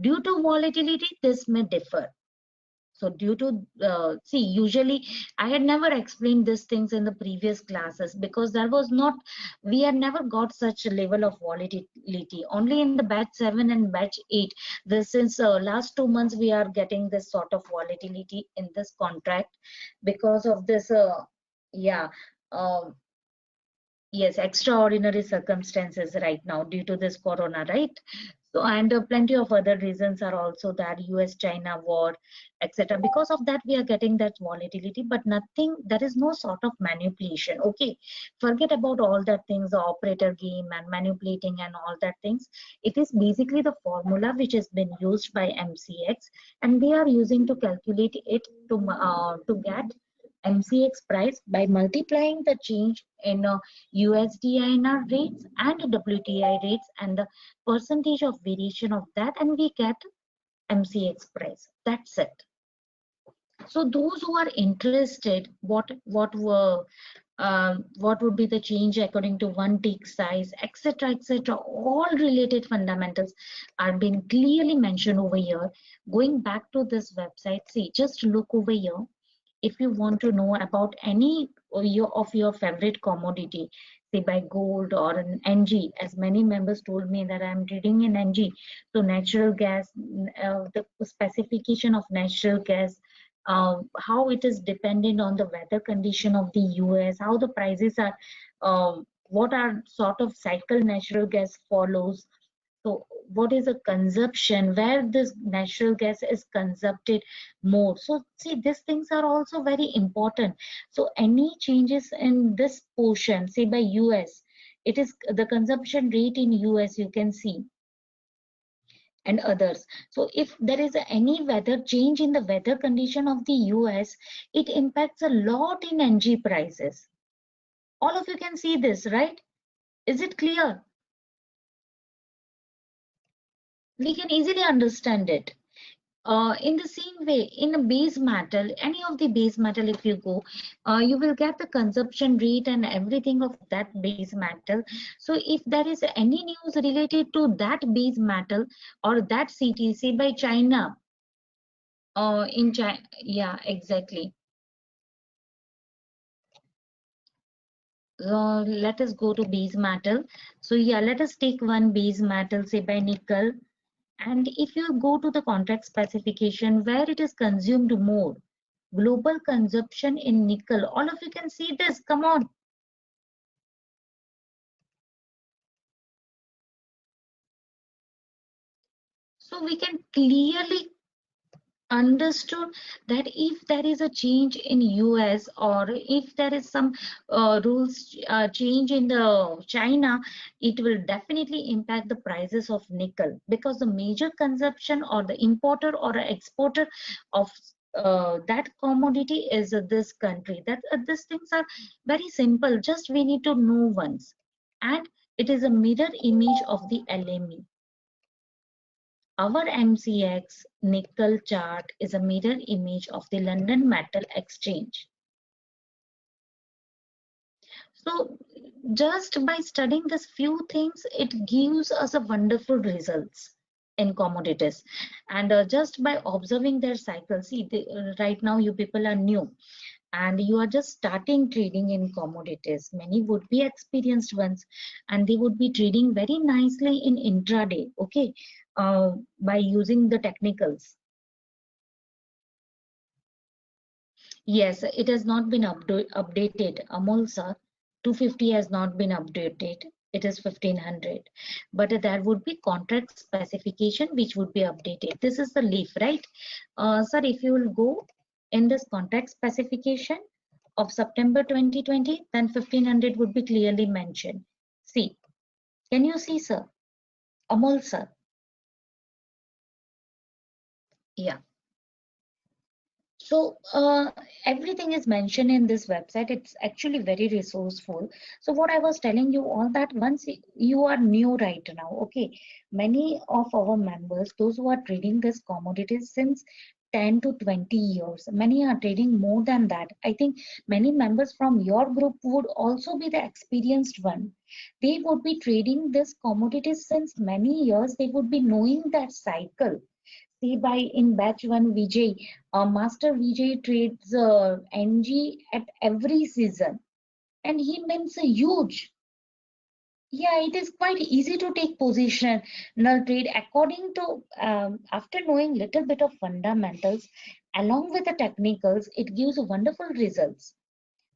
due to volatility, this may differ. So due to see, usually I had never explained these things in the previous classes because there was not, we had never got such a level of volatility. Only in the batch 7 and batch 8, this since last 2 months we are getting this sort of volatility in this contract because of this yeah um, yes, extraordinary circumstances right now due to this corona, right? So and plenty of other reasons are also that US China war, etc. Because of that we are getting that volatility, but nothing, there is no sort of manipulation. Okay, forget about all that things, the operator game and manipulating and all that things. It is basically the formula which has been used by MCX, and they are using to calculate it to get MCX price by multiplying the change in USD INR rates and WTI rates and the percentage of variation of that, and we get MCX price. That's it. So those who are interested, what would be the change according to one tick size, etc., all related fundamentals are being clearly mentioned over here. Going back to this website, see, just look over here. If you want to know about any of your favorite commodity, say by gold or an NG, as many members told me that I'm reading in NG, so natural gas, the specification of natural gas, how it is dependent on the weather condition of the US, how the prices are, what are sort of cycle natural gas follows. So what is the consumption, where this natural gas is consumpted more. So see, these things are also very important. So any changes in this portion, say by US, it is the consumption rate in US, you can see, and others. So if there is any weather change in the weather condition of the US, it impacts a lot in NG prices. All of you can see this, right? Is it clear? We can easily understand it. In the same way, in a base metal, any of the base metal, if you go, you will get the consumption rate and everything of that base metal. So if there is any news related to that base metal or that CTC by China, in China, yeah, exactly. Let us go to base metal. So yeah, let us take one base metal, say by nickel. And if you go to the contract specification where it is consumed more, global consumption in nickel, all of you can see this, come on. So we can clearly understood that if there is a change in US, or if there is some rules change in the China, it will definitely impact the prices of nickel, because the major consumption or the importer or exporter of that commodity is this country. That these things are very simple, just we need to know once. And it is a mirror image of the LME. Our MCX nickel chart is a mirror image of the London Metal Exchange. So just by studying these few things, it gives us a wonderful results in commodities. And just by observing their cycle, see, right now you people are new and you are just starting trading in commodities. Many would be experienced ones, and they would be trading very nicely in intraday, okay, by using the technicals. Yes, it has not been updated. Amol sir, 250 has not been updated. It is 1500. But there would be contract specification which would be updated. This is the leaf, right? Sir, if you will go in this contract specification of September 2020, then 1500 would be clearly mentioned. See, can you see, sir? Amol sir? Yeah. So everything is mentioned in this website. It's actually very resourceful. So what I was telling you all that once you are new right now, okay, many of our members, those who are trading this commodities since 10 to 20 years, many are trading more than that. I think many members from your group would also be the experienced one. They would be trading this commodities since many years. They would be knowing that cycle. See, by in batch one, Vijay, Master Vijay trades NG at every season, and he means a huge. Yeah, it is quite easy to take position null trade according to after knowing little bit of fundamentals along with the technicals, it gives wonderful results.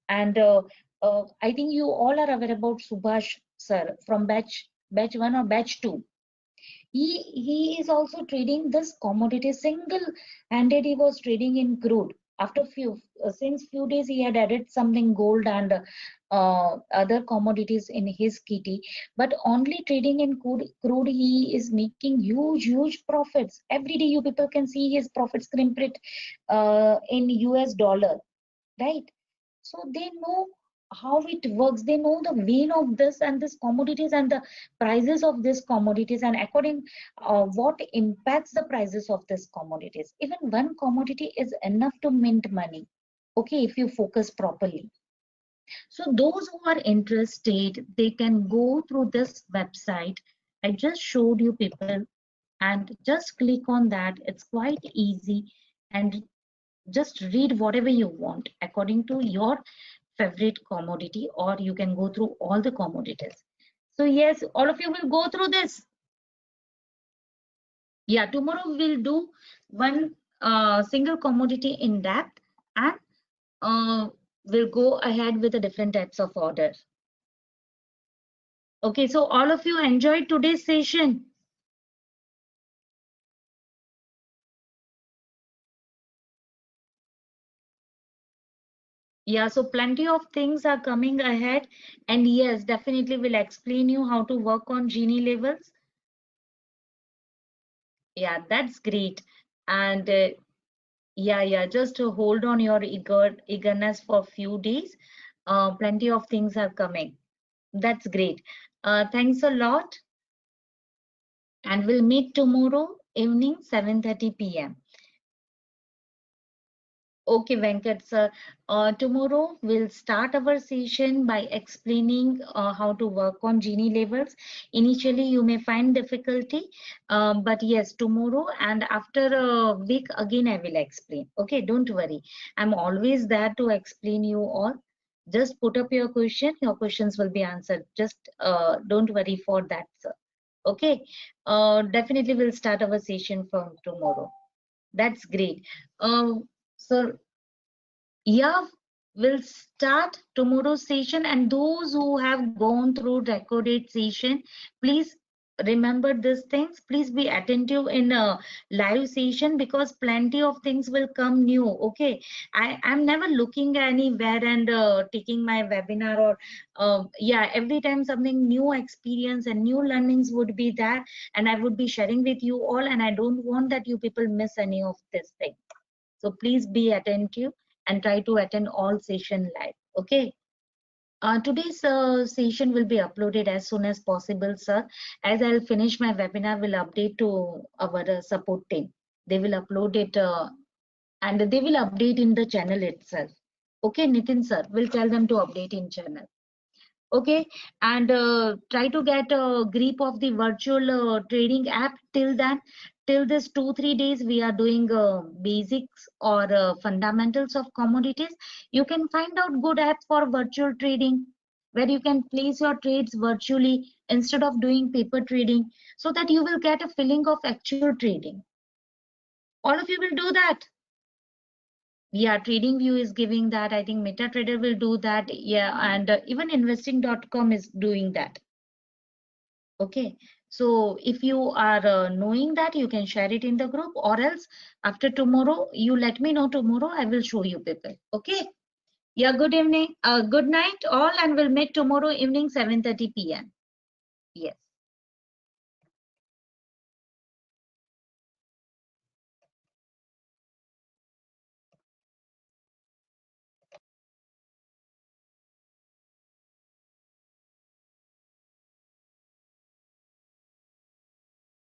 And I think you all are aware about Subhash sir from batch one or batch two. He is also trading this commodity single-handed. He was trading in crude. After since few days he had added something gold and other commodities in his kitty, but only trading in crude he is making huge profits. Every day you people can see his profit screen print in US dollar, right? So they know how it works. They know the vein of this and this commodities and the prices of this commodities, and according what impacts the prices of this commodities. Even one commodity is enough to mint money, okay, if you focus properly. So those who are interested, they can go through this website I just showed you people, and just click on that. It's quite easy, and just read whatever you want according to your favorite commodity, or you can go through all the commodities. So yes, all of you will go through this. Yeah, tomorrow we'll do one single commodity in depth, and we'll go ahead with the different types of orders. Okay, so all of you enjoyed today's session. Yeah, so plenty of things are coming ahead, and yes, definitely will explain you how to work on Gini levels. Yeah, that's great. And yeah, just to hold on your eagerness for a few days. Plenty of things are coming. That's great. Thanks a lot, and we'll meet tomorrow evening 7:30 p.m. Okay, Venkat sir. Tomorrow we'll start our session by explaining how to work on Gini levels. Initially, you may find difficulty, but yes, tomorrow and after a week again I will explain. Okay, don't worry. I'm always there to explain you all. Just put up your question. Your questions will be answered. Just don't worry for that, sir. Okay, definitely we'll start our session from tomorrow. That's great. So yeah, we'll start tomorrow's session, and those who have gone through recorded session, please remember these things. Please be attentive in a live session, because plenty of things will come new. Okay, I'm never looking anywhere and taking my webinar, or yeah, every time something new experience and new learnings would be there, and I would be sharing with you all, and I don't want that you people miss any of this thing. So please be attentive and try to attend all session live. Okay. Today's session will be uploaded as soon as possible, sir. As I'll finish my webinar, will update to our support team. They will upload it and they will update in the channel itself. Okay, Nitin sir, will tell them to update in channel. Okay, and try to get a grip of the virtual trading app. Till then, till this 2-3 days, we are doing basics or fundamentals of commodities. You can find out good app for virtual trading, where you can place your trades virtually instead of doing paper trading, so that you will get a feeling of actual trading. All of you will do that. Yeah, TradingView is giving that. I think MetaTrader will do that. Yeah, and even investing.com is doing that. Okay, so if you are knowing that, you can share it in the group, or else after tomorrow, you let me know tomorrow. I will show you people. Okay. Yeah, good evening. Good night all, and we'll meet tomorrow evening 7:30 p.m. Yes.